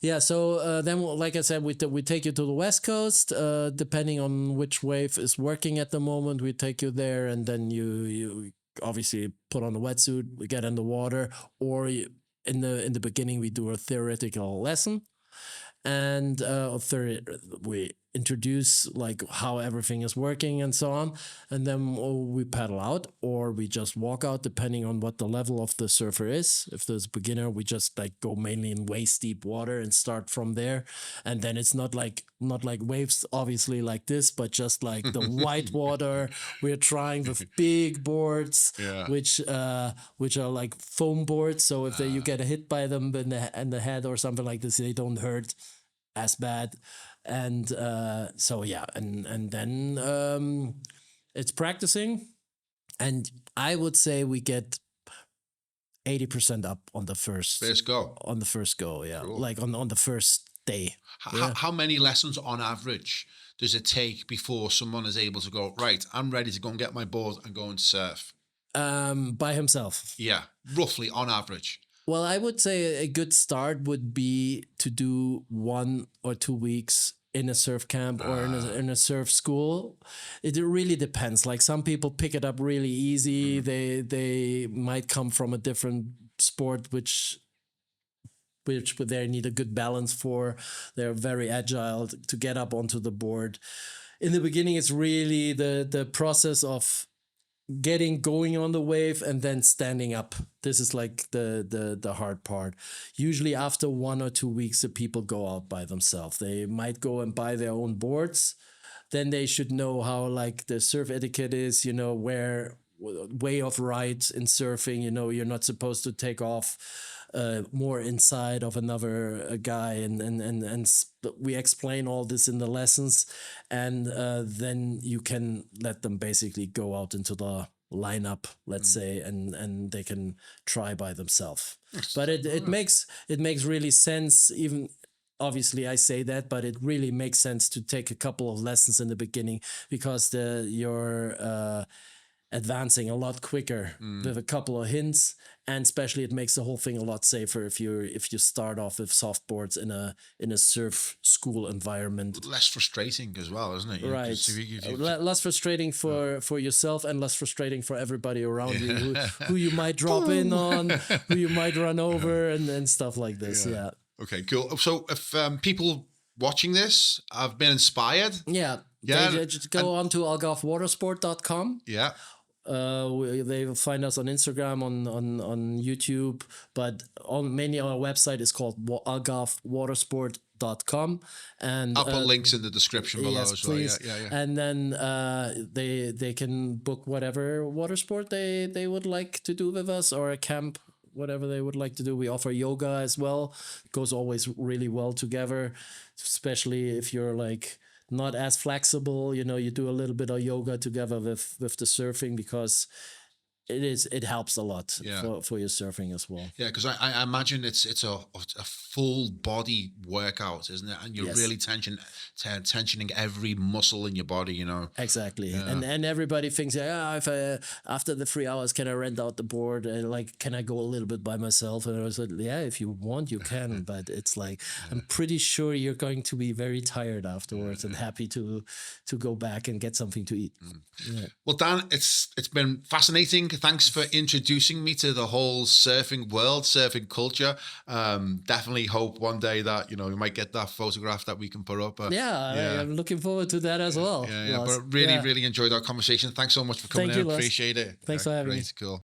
Yeah, so then, like I said, we take you to the West Coast. Depending on which wave is working at the moment, we take you there, and then you obviously put on the wetsuit, we get in the water, or in the beginning we do a theoretical lesson, and we introduce like how everything is working and so on, and then we paddle out or we just walk out depending on what the level of the surfer is. If there's a beginner, we just like go mainly in waist deep water and start from there, and then it's not like waves obviously like this, but just like the white water. We're trying with big boards, which are like foam boards, so if you get hit by them in the head or something like this, they don't hurt as bad. And so yeah, and then it's practicing, and I would say we get 80% up on the first go. On the first go, yeah, cool. Like on the first day. How many lessons on average does it take before someone is able to go, right, I'm ready to go and get my board and go and surf? By himself. Yeah, roughly on average. Well, I would say a good start would be to do 1 or 2 weeks in a surf camp or in a surf school. It really depends. Like some people pick it up really easy. They might come from a different sport which they need a good balance for. They're very agile to get up onto the board. In the beginning, it's really the process of getting going on the wave and then standing up. This is like the hard part. Usually after 1 or 2 weeks, the people go out by themselves. They might go and buy their own boards. Then they should know how like the surf etiquette is, where way of right in surfing, you're not supposed to take off more inside of another guy, and we explain all this in the lessons, and then you can let them basically go out into the lineup, let's say, and they can try by themselves. But it makes really sense. Even obviously I say that, but it really makes sense to take a couple of lessons in the beginning, because you're advancing a lot quicker with a couple of hints, and especially it makes the whole thing a lot safer if you start off with soft boards in a surf school environment. Less frustrating as well, isn't it? Right. Less frustrating for yourself, and less frustrating for everybody around you who you might drop in on, who you might run over, and stuff like this. Yeah. Okay, cool. So if people watching this have been inspired, they just go on to algarvewatersport.com. Yeah. They will find us on Instagram, on YouTube, but mainly our website is called algarvewatersport.com, and I'll put links in the description below as well. Please. Yeah. And then they can book whatever water sport they would like to do with us, or a camp, whatever they would like to do. We offer yoga as well. It goes always really well together, especially if you're like not as flexible, you do a little bit of yoga together with the surfing, because it helps a lot for your surfing as well. Yeah, because I imagine it's a full body workout, isn't it? And you're really tensioning every muscle in your body, Exactly. Yeah. And everybody thinks, if after the 3 hours, can I rent out the board? And like, can I go a little bit by myself? And I was like, if you want, you can. But it's like, I'm pretty sure you're going to be very tired afterwards and happy to go back and get something to eat. Yeah. Well, Dan, it's been fascinating. Thanks for introducing me to the whole surfing world, surfing culture. Definitely hope one day that, we might get that photograph that we can put up. I'm looking forward to that as well. But really enjoyed our conversation. Thanks so much for coming in. Appreciate it. Thanks for having me. Cool.